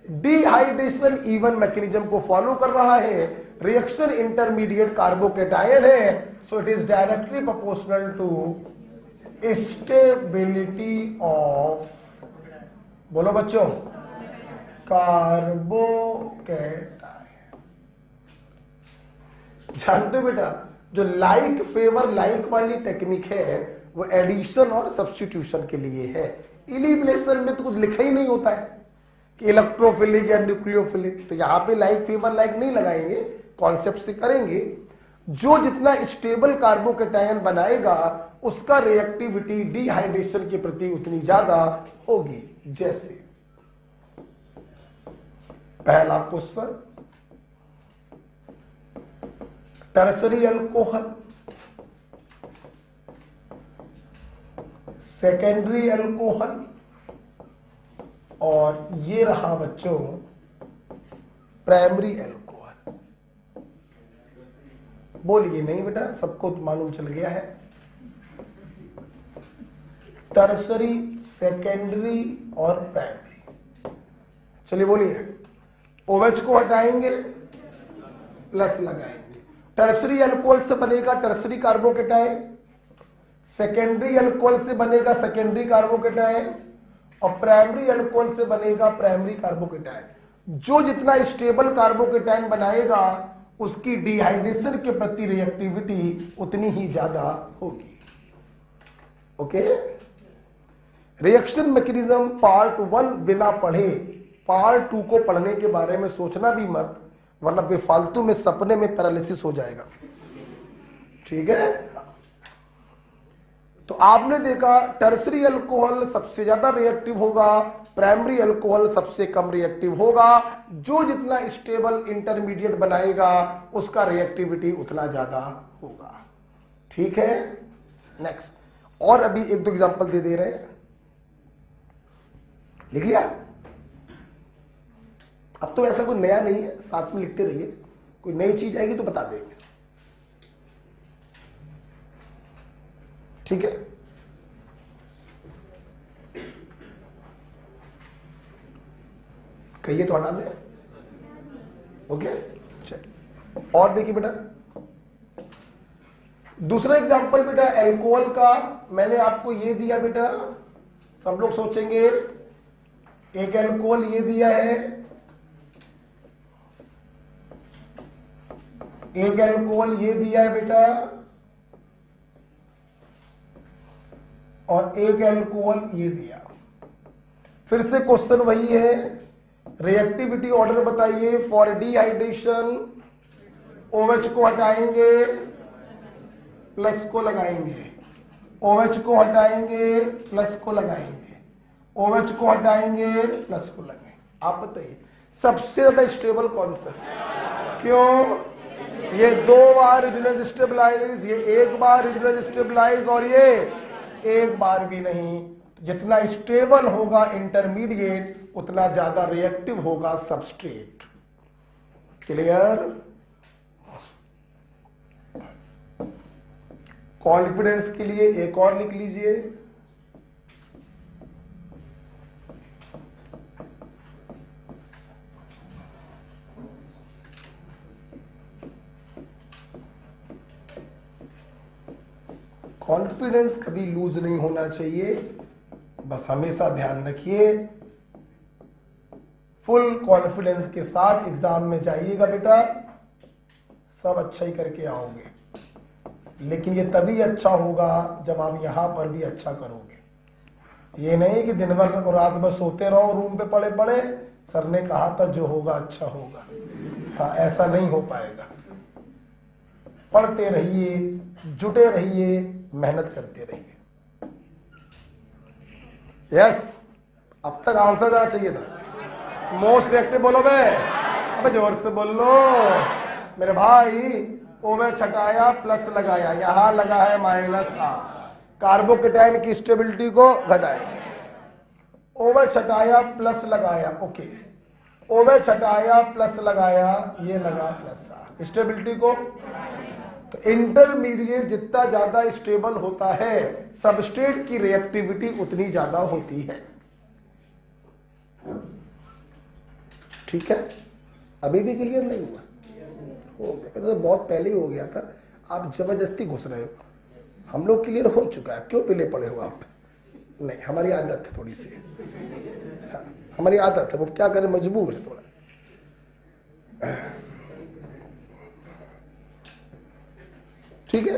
डिहाइड्रेशन इवन मैकेनिज्म को फॉलो कर रहा है, रिएक्शन इंटरमीडिएट कार्बोकेटायन है, so it is directly proportional to stability of, बोलो बच्चों, कार्बोकेटायन। जानते हो बेटा, जो लाइक फेवर लाइक वाली टेक्निक है वो एडिशन और सब्स्टिट्यूशन के लिए है। इलिमिनेशन में तो कुछ लिखा ही नहीं होता है कि इलेक्ट्रोफिलिक या न्यूक्लियोफिलिक, तो यहां पे लाइक फेवर लाइक नहीं लगाएंगे, कॉन्सेप्ट से करेंगे। जो जितना स्टेबल कार्बोकेटायन बनाएगा उसका रिएक्टिविटी डिहाइड्रेशन के प्रति उतनी ज्यादा होगी। जैसे पहला question, tertiary alcohol, secondary alcohol, और ये रहा बच्चों प्राइमरी अल्कोहल। बोलिए नहीं बेटा, सबको मालूम चल गया है। टर्सरी, सेकेंडरी और प्राइमरी। चलिए बोलिए, OH को हटाएंगे, प्लस लगाएंगे। टर्सरी अल्कोहल से बनेगा टर्सरी कार्बोकेटायन, सेकेंडरी अल्कोहल से बनेगा सेकेंडरी कार्बोकेटायन, और प्राइमरी अल्कोहल से बनेगा प्राइमरी कार्बोकेटायन। जो जितना स्टेबल कार्बोकेटायन बनाएगा उसकी डिहाइड्रेशन के प्रति रिएक्टिविटी उतनी ही ज्यादा होगी। ओके, रिएक्शन मैकेनिज्म पार्ट 1 बिना पढ़े पार्ट 2 को पढ़ने के बारे में सोचना भी मत, वरना बेफालतू में सपने में पैरालिसिस हो जाएगा। ठीक है, तो आपने देखा टर्सरी अल्कोहल सबसे ज्यादा रिएक्टिव होगा, प्राइमरी अल्कोहल सबसे कम रिएक्टिव होगा। जो जितना स्टेबल इंटरमीडिएट बनाएगा उसका रिएक्टिविटी उतना ज्यादा होगा। ठीक है, नेक्स्ट। और अभी एक दो एग्जांपल दे रहे हैं, लिख लिया? अब तो ऐसा कोई नया नहीं है, साथ में लिखते रहिए, कोई नई चीज आएगी तो बता देंगे। ठीक है, कहिए तो हटा दें। ओके, चलिए और देखिए बेटा, दूसरा एग्जांपल बेटा अल्कोहल का मैंने आपको ये दिया बेटा। सब लोग सोचेंगे एक अल्कोहल ये दिया है, एक अल्कोहल ये दिया है बेटा, और एक अल्कोहल ये दिया। फिर से क्वेश्चन वही है, रिएक्टिविटी ऑर्डर बताइए फॉर डिहाइड्रेशन। OH को हटाएंगे, प्लस को लगाएंगे, OH को हटाएंगे, प्लस को लगाएंगे, OH को हटाएंगे, प्लस को लगाएंगे। आप बताइए सबसे ज्यादा स्टेबल कौन सा? क्यों? ये 2 बार रिजोनेंस स्टेबलाइज, ये 1 बार रिजोनेंस स्टेबलाइज, और ये 1 बार भी नहीं। जितना स्टेबल होगा इंटरमीडिएट उतना ज्यादा रिएक्टिव होगा सबस्ट्रेट। क्लियर? कॉन्फिडेंस के लिए एक और लिख लीजिए, कॉन्फिडेंस कभी लूज नहीं होना चाहिए, बस हमेशा ध्यान रखिए फुल कॉन्फिडेंस के साथ एग्जाम में जाइएगा बेटा, सब अच्छा ही करके आओगे। लेकिन ये तभी अच्छा होगा जब आप यहां पर भी अच्छा करोगे। ये नहीं कि दिन भर और रात भर सोते रहो रूम पे पड़े पड़े, सर ने कहा था जो होगा अच्छा होगा। हाँ, ऐसा नहीं हो पाएगा। पढ़ते रहिए, जुटे रहिए, मेहनत करते रहिए। यस, अब तक आंसर देना चाहिए था। मोस्ट रिएक्टिव बोलो बे, अब जोर से बोल लो मेरे भाई। ओ में छटाया प्लस लगाया, यहां लगा है माइनस आ, कार्बोकेटाइन की स्टेबिलिटी को घटाया। ओ में छटाया प्लस लगाया, ओके, ओ में छटाया प्लस लगाया, ये लगा प्लस आ, स्टेबिलिटी को। तो इंटरमीडिएट जितना ज्यादा स्टेबल होता है सबस्ट्रेट की रिएक्टिविटी उतनी ज्यादा होती है। ठीक है, अभी भी क्लियर नहीं हुआ? हो गया तो बहुत पहले ही हो गया था, आप जबरदस्ती घुस रहे हो। हम लोग क्लियर हो चुका है, क्यों पीले पड़े हो आप? नहीं, हमारी आदत है थोड़ी सी, हाँ, हमारी आदत है, वो क्या करें, मजबूर है थोड़ा। ठीक है,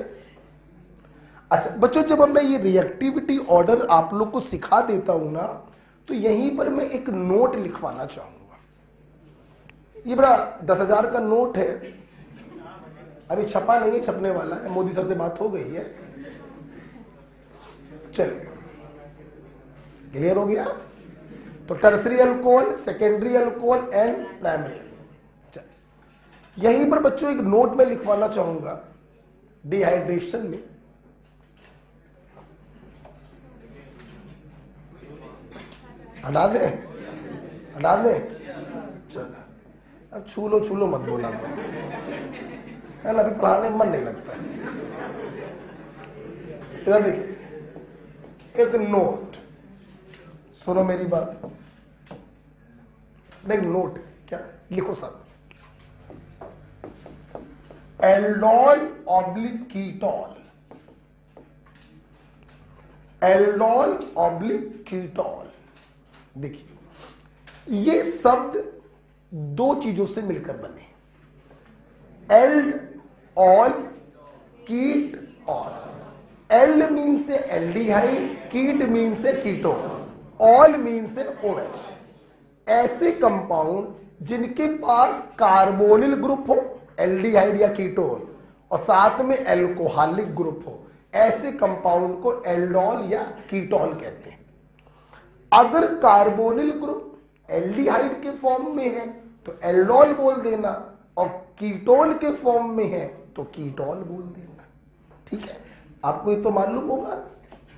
अच्छा बच्चों, जब मैं ये रिएक्टिविटी ऑर्डर आप लोग को सिखा देता हूं ना, तो यहीं पर मैं एक नोट लिखवाना चाहूंगा। ये बड़ा 10,000 का नोट है, अभी छपा नहीं है, छपने वाला है, मोदी सर से बात हो गई है। चलिए, क्लियर हो गया? तो tertiary alcohol, secondary alcohol and primary. यहीं पर बच्चों एक नोट में लिखवाना चाहूंगा, डिहाइड्रेशन में हटा दे, हटा दे, चलो अब छू लो मत बोला करो, है ना, अभी पढ़ाने में मन नहीं लगता है। इधर देखिए, एक नोट, सुनो मेरी बात, एक नोट, क्या लिखो सब, aldol oblique ketol, aldol oblique ketol. देखिए, ये शब्द दो चीजों से मिलकर बने, एल्ड ऑल, कीट ऑल। एल्ड मीन से एल्डिहाइड, कीट मीन से कीटोन, ऑल मीन से OH। ऐसे कंपाउंड जिनके पास कार्बोनिल ग्रुप हो, एल्डिहाइड या कीटोन, और साथ में एल्कोहलिक ग्रुप हो, ऐसे कंपाउंड को एल्डोल या कीटोल कहते हैं। अगर कार्बोनिल ग्रुप एल्डिहाइड के फॉर्म में है तो एल्डोल बोल देना, और कीटोन के फॉर्म में है तो कीटोल बोल देना। ठीक है, आपको ये तो मालूम होगा,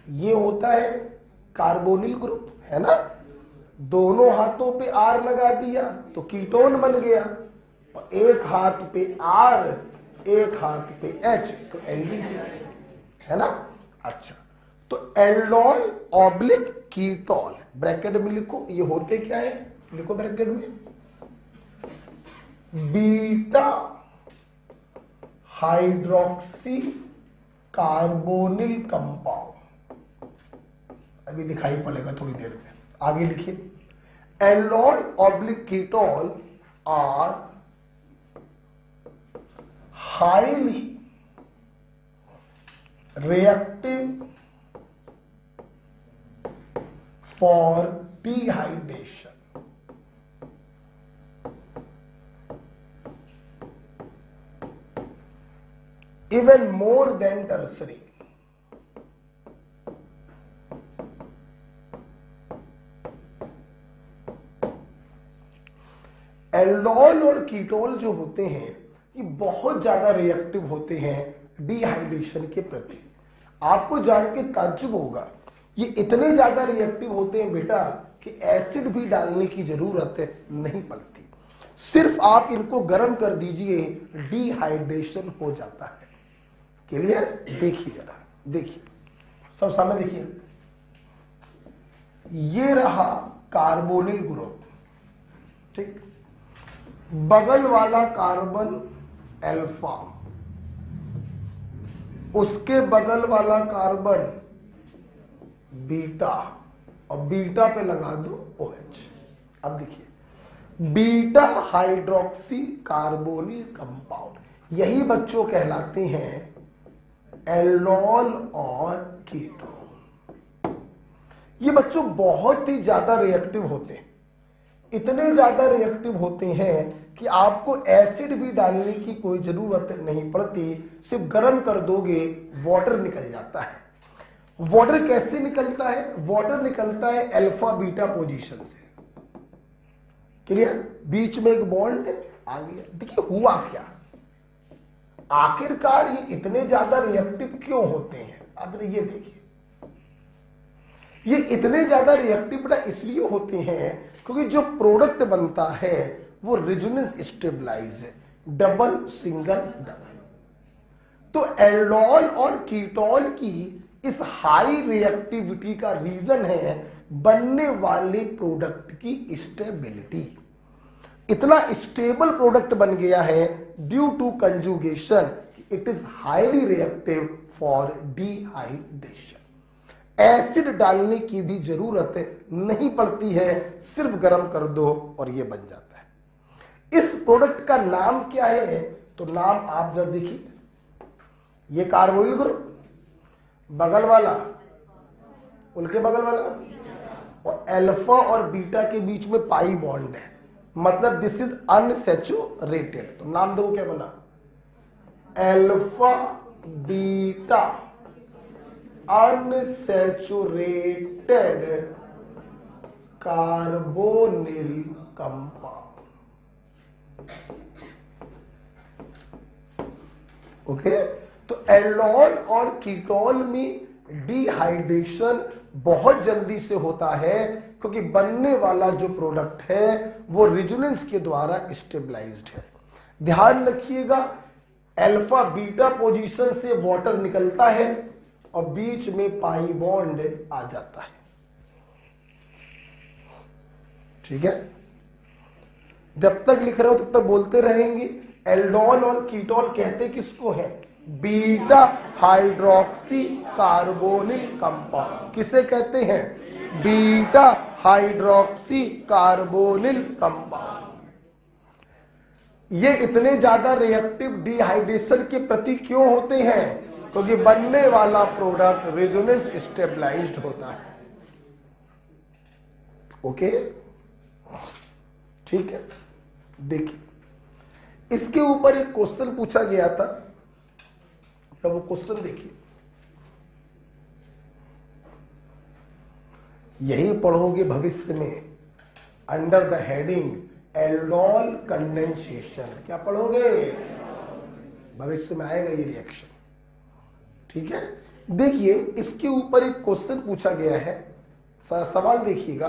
ये होता है कार्बोनिल ग्रुप, है ना, दोनों हाथों पे R लगा दिया तो कीटोन बन गया, और एक हाथ पे R, एक हाथ पे H, तो एल्डिहाइड, है ना। अच्छा, तो एल्डोल ऑब्लिक कीटोल, ब्रैकेट में लिखो, ये होते क्या है, लिखो ब्रैकेट में, बीटा हाइड्रोक्सी कार्बोनिल कंपाउंड। अभी दिखाई पड़ेगा थोड़ी देर में, आगे लिखिए, aldol oblique ketol are highly reactive for dehydration. Even more than tertiary. Aldol और कीटोल जो होते हैं ये बहुत ज्यादा रिएक्टिव होते हैं डिहाइड्रेशन के प्रति। आपको जान के ताज्जुब होगा, ये इतने ज्यादा रिएक्टिव होते हैं बेटा कि एसिड भी डालने की जरूरत नहीं पड़ती, सिर्फ आप इनको गर्म कर दीजिए, डिहाइड्रेशन हो जाता है। क्लियर? देखिए जरा, देखिए सब सामने देखिए, ये रहा कार्बोनिल ग्रुप, ठीक, बगल वाला कार्बन अल्फा, उसके बगल वाला कार्बन बीटा, और बीटा पे लगा दो OH। अब देखिए, बीटा हाइड्रोक्सी कार्बोनिल कंपाउंड, यही बच्चों कहलाते हैं एल्डोल और कीटोन। ये बच्चों बहुत ही ज्यादा रिएक्टिव होते हैं, इतने ज्यादा रिएक्टिव होते हैं कि आपको एसिड भी डालने की कोई जरूरत नहीं पड़ती, सिर्फ गर्म कर दोगे वाटर निकल जाता है। वाटर कैसे निकलता है? वाटर निकलता है अल्फा बीटा पोजीशन से। क्लियर? बीच में एक बॉन्ड आ गया। देखिए हुआ क्या, आखिरकार ये इतने ज्यादा रिएक्टिव क्यों होते हैं? अब ये देखिए, ये इतने ज्यादा रिएक्टिव इसलिए होते हैं क्योंकि जो प्रोडक्ट बनता है वो रेजोनेंस स्टेबलाइज है, डबल सिंगल डबल। तो एल्डोल और कीटोन की इस हाई रिएक्टिविटी का रीजन है बनने वाले प्रोडक्ट की स्टेबिलिटी। इतना स्टेबल प्रोडक्ट बन गया है due to conjugation, it is highly reactive for dehydration. Acid डालने की भी जरूरत नहीं पड़ती है, सिर्फ गर्म कर दो और ये बन जाता है। इस प्रोडक्ट का नाम क्या है? तो नाम आप जरा देखिए, ये कार्बोनिल ग्रुप, बगल वाला उनके बगल वाला, और अल्फा और बीटा के बीच में पाई बॉन्ड है, मतलब दिस इज अनसैचुरेटेड। तो नाम दो क्या बना? Alpha beta unsaturated carbonyl compound. Okay, तो एल्डोल और कीटोन में डिहाइड्रेशन बहुत जल्दी से होता है क्योंकि बनने वाला जो प्रोडक्ट है वो रेजोनेंस के द्वारा स्टेबलाइज्ड है। ध्यान रखिएगा, अल्फा बीटा पोजीशन से वाटर निकलता है और बीच में पाई बॉन्ड आ जाता है। ठीक है, जब तक लिख रहे हो तब तक बोलते रहेंगे। एल्डोल और कीटोन कहते किसको है? Beta hydroxy carbonyl compound. किसे कहते हैं? Beta hydroxy carbonyl compound. ये इतने ज्यादा रिएक्टिव डिहाइड्रेशन के प्रति क्यों होते हैं? क्योंकि बनने वाला प्रोडक्ट रेजोनेंस स्टेबलाइज्ड होता है। ओके, ठीक है। देखिए, इसके ऊपर एक क्वेश्चन पूछा गया था, तो वो क्वेश्चन देखिए, यही पढ़ोगे भविष्य में under the heading aldol condensation. क्या पढ़ोगे? भविष्य में आएगा ये रिएक्शन। ठीक है, देखिए इसके ऊपर एक क्वेश्चन पूछा गया है, सवाल देखिएगा।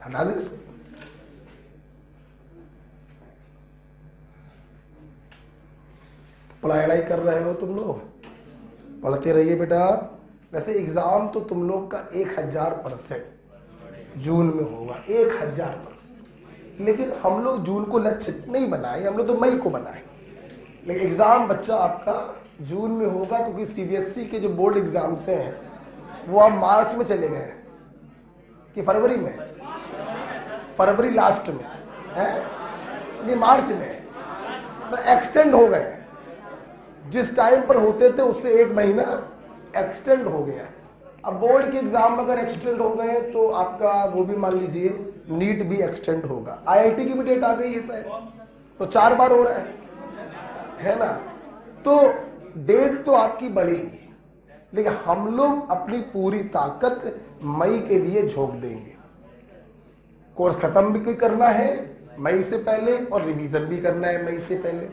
हटा दे इसको। पढ़ाई कर रहे हो तुम लोग, पढ़ते रहिए बेटा। वैसे एग्जाम तो तुम लोग का 1000% जून में होगा, 1000%। लेकिन हम लोग जून को लक्ष्य नहीं बनाए, हम लोग तो मई को बनाए। लेकिन एग्जाम बच्चा आपका जून में होगा क्योंकि सीबीएसई के जो बोर्ड एग्जाम्स हैं वो अब मार्च में चले गए कि फरवरी में, फरवरी लास्ट में है, नहीं मार्च में, तो एक्सटेंड हो गए। जिस टाइम पर होते थे उससे 1 महीना एक्सटेंड हो गया। अब बोर्ड के एग्जाम अगर एक्सटेंड हो गए तो आपका वो भी मान लीजिए नीट भी एक्सटेंड होगा। आईआईटी की भी डेट आ गई है शायद, तो 4 बार हो रहा है ना। तो डेट तो आपकी बढ़ेगी, लेकिन हम लोग अपनी पूरी ताकत मई के लिए झोंक देंगे। कोर्स खत्म भी करना है मई से पहले और रिवीजन भी करना है मई से पहले।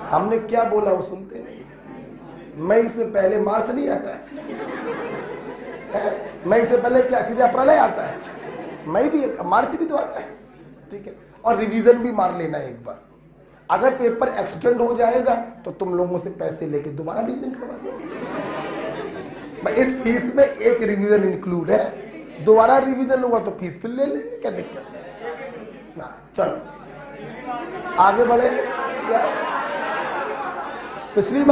हमने क्या बोला वो सुनते नहीं। मई से पहले मार्च नहीं आता है, मई से पहले क्या सीधे अप्रैल आता है? मई भी, मार्च भी तो आता है। ठीक है, और रिवीजन भी मार लेना है एक बार। अगर पेपर एक्सटेंड हो जाएगा तो तुम लोगों से पैसे लेके दोबारा रिवीजन करवा देंगे। इस फीस में एक रिवीजन इंक्लूड है, दोबारा रिवीजन हुआ तो फीस फिर ले लेंगे, क्या दिक्कत है ना। चलो आगे बढ़े। क्या पिछली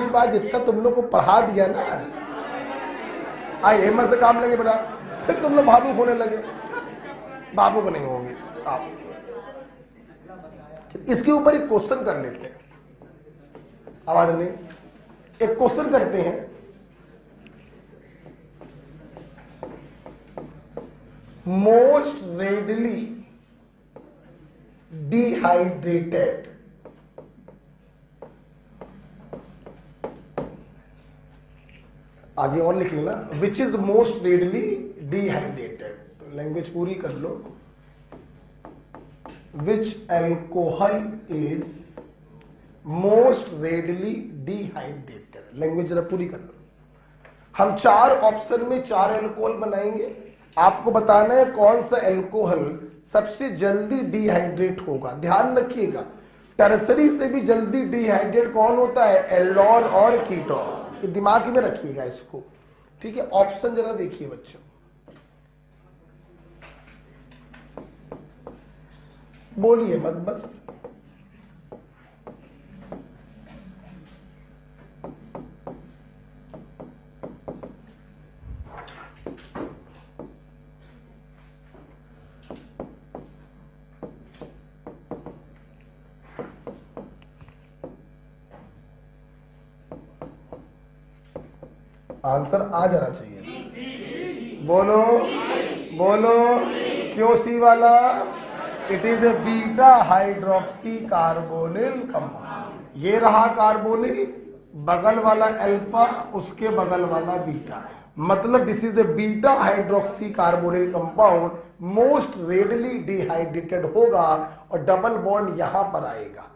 बार जितना तुम लोग को पढ़ा दिया ना, आई हिम्मत से काम लेंगे बेटा, फिर तुम लोग भावुक होने लगे। भावुक नहीं होंगे आप। इसके ऊपर एक क्वेश्चन कर लेते हैं, आवाज नहीं, एक क्वेश्चन करते हैं। मोस्ट रेडली डिहाइड्रेटेड आगे और लिख लेना, which is most readily dehydrated. तो लैंग्वेज पूरी कर लो, which alcohol is most readily dehydrated. Language जरा पूरी कर लो। हम 4 ऑप्शन में 4 एल्कोहल बनाएंगे, आपको बताना है कौन सा एल्कोहल सबसे जल्दी डिहाइड्रेट होगा। ध्यान रखिएगा, टर्सरी से भी जल्दी डिहाइड्रेट कौन होता है? एल्डोल और कीटोन। ये दिमाग में रखिएगा इसको, ठीक है। ऑप्शन जरा देखिए बच्चों, बोलिए मत बस। आंसर आ जाना चाहिए। बोलो बोलो, क्यों सी वाला? It is a beta hydroxy carbonyl compound. ये रहा कार्बोनिल, बगल वाला अल्फा, उसके बगल वाला बीटा, मतलब this is a beta hydroxy carbonyl compound, most readily dehydrated होगा और डबल बॉन्ड यहां पर आएगा।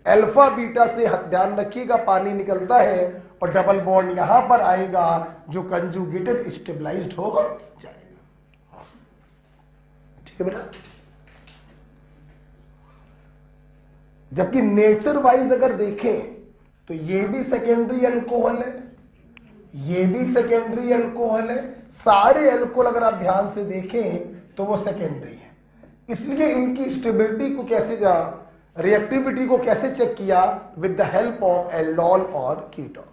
अल्फा बीटा से ध्यान रखिएगा पानी निकलता है और डबल बॉन्ड यहां पर आएगा जो कंजुगेटेड स्टेबलाइज्ड हो जाएगा। ठीक है बेटा। जबकि नेचर वाइज अगर देखें तो ये भी सेकेंडरी अल्कोहल है, ये भी सेकेंडरी अल्कोहल है। सारे अल्कोहल अगर आप ध्यान से देखें तो वो सेकेंडरी है। इसलिए इनकी स्टेबिलिटी को कैसे रिएक्टिविटी को कैसे चेक किया? With the help of aldol और कीटोन।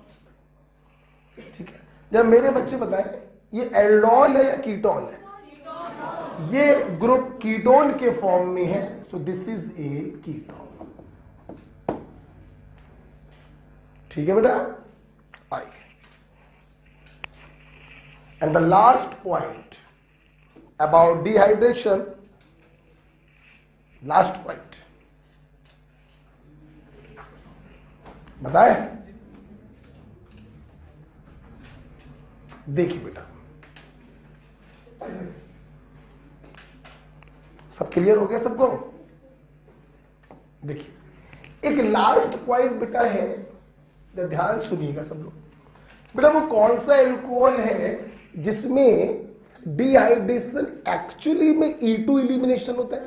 ठीक है, जब मेरे बच्चे बताएं ये एल्डोल है या कीटोन है? ये ग्रुप कीटोन के फॉर्म में है, so this is A ketone. ठीक है बेटा, आइए। And the last point about dehydration, last point बताए। देखिए बेटा, सब क्लियर हो गया सबको? देखिए एक लास्ट पॉइंट बेटा है, ध्यान सुनिएगा सब लोग। बेटा वो कौन सा एल्कोहल है जिसमें डिहाइड्रेशन एक्चुअली में E2 एलिमिनेशन होता है?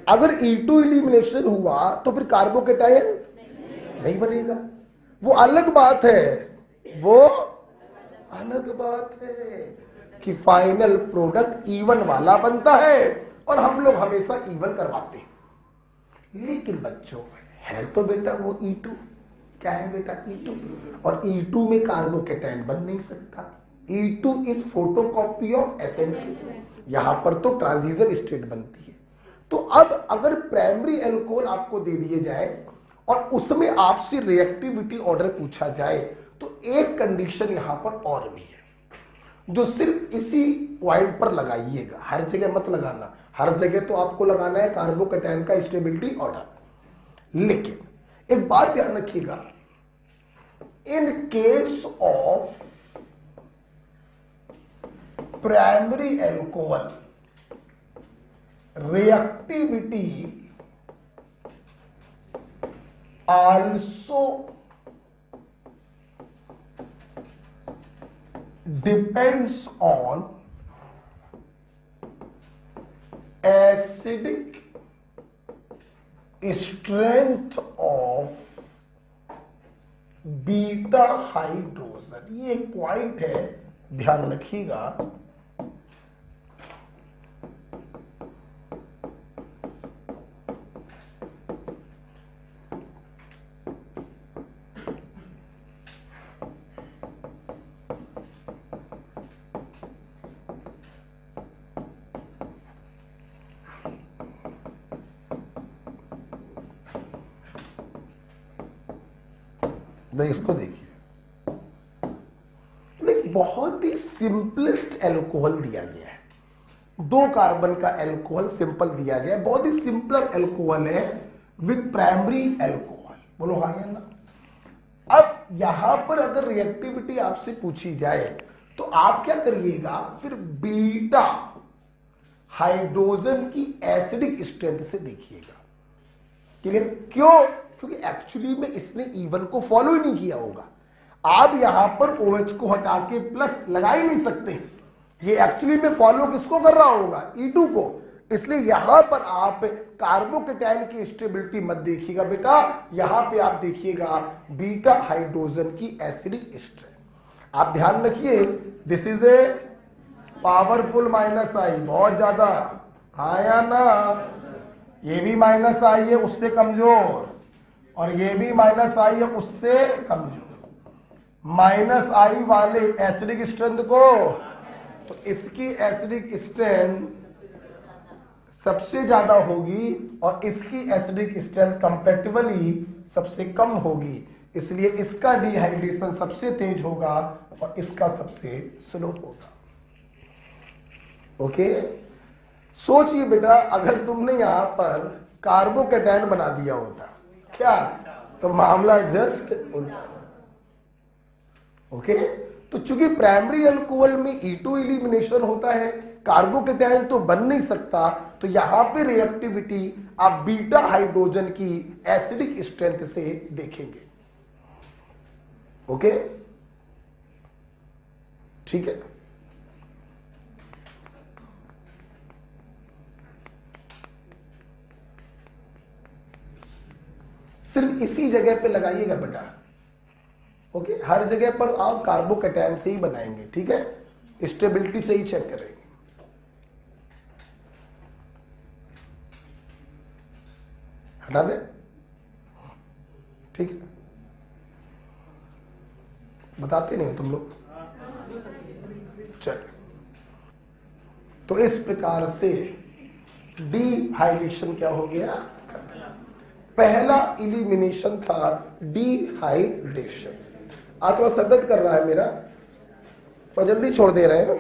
अगर E2 एलिमिनेशन हुआ तो फिर कार्बोकेटायन नहीं बनेगा। वो अलग बात है, वो अलग बात है कि फाइनल प्रोडक्ट E1 वाला बनता है और हम लोग हमेशा E1 करवाते हैं। लेकिन बच्चों है तो बेटा वो E2, क्या है बेटा? E2, और E2 में कार्बोकेटायन बन नहीं सकता। E2 is photocopy of SN2, यहां पर तो ट्रांजिशन स्टेट बनती है। तो अब अगर प्राइमरी एल्कोहल आपको दे दिए जाए और उसमें आपसे रिएक्टिविटी ऑर्डर पूछा जाए तो एक कंडीशन यहां पर और भी है जो सिर्फ इसी पॉइंट पर लगाइएगा, हर जगह मत लगाना। हर जगह तो आपको लगाना है कार्बोकेटायन का स्टेबिलिटी ऑर्डर। लेकिन एक बात ध्यान रखिएगा, in case of primary alcohol reactivity also depends on acidic strength of beta hydrogen. ये एक पॉइंट है, ध्यान रखिएगा। इसको देखिए, बहुत ही सिंपलेस्ट एल्कोहल दिया गया है। 2 कार्बन का एल्कोहल सिंपल दिया गया है, बहुत ही सिंपलर एल्कोहल है विद प्राइमरी एल्कोहल। बोलो हाँ या ना? अब यहां पर अगर रिएक्टिविटी आपसे पूछी जाए तो आप क्या करिएगा, फिर बीटा हाइड्रोजन की एसिडिक स्ट्रेंथ से देखिएगा। क्लियर? क्यों? क्योंकि एक्चुअली में इसने E1 को फॉलो ही नहीं किया होगा। आप यहां पर OH को हटा के प्लस लगा ही नहीं सकते, ये एक्चुअली में फॉलो किसको कर रहा होगा, E2 को। इसलिए यहां पर आप कार्बोकेटाइन की स्टेबिलिटी मत देखिएगा बेटा, यहां पे आप देखिएगा बीटा हाइड्रोजन की एसिडिक स्ट्रेंथ। आप ध्यान रखिए, this is a powerful minus I, बहुत ज्यादा, हाँ या ना? ये भी माइनस आई है उससे कमजोर, और ये भी माइनस आई है उससे कमजोर। माइनस आई वाले एसिडिक स्ट्रेंथ को, तो इसकी एसिडिक स्ट्रेंथ सबसे ज्यादा होगी और इसकी एसिडिक स्ट्रेंथ कंपैरेटिवली सबसे कम होगी, इसलिए इसका डिहाइड्रेशन सबसे तेज होगा और इसका सबसे स्लो होगा। ओके, सोचिए बेटा, अगर तुमने यहां पर कार्बोकेटाइन बना दिया होता क्या, तो मामला जस्ट उल्टा। ओके, तो चूंकि प्राइमरी अल्कोहल में E2 एलिमिनेशन होता है, कार्बोकेटाइन तो बन नहीं सकता, तो यहां पे रिएक्टिविटी आप बीटा हाइड्रोजन की एसिडिक स्ट्रेंथ से देखेंगे। ओके, ठीक है। सिर्फ इसी जगह पे लगाइएगा बेटा। ओके, हर जगह पर आप कार्बोकेटाइन से ही बनाएंगे, ठीक है, स्टेबिलिटी से ही चेक करेंगे। हटा दे, ठीक है, बताते नहीं हो तुम लोग। चलिए, तो इस प्रकार से डिहाइड्रेशन क्या हो गया, पहला इलिमिनेशन था डिहाइड्रेशन। थोड़ा सर दर्द कर रहा है मेरा, और जल्दी छोड़ दे रहे हैं।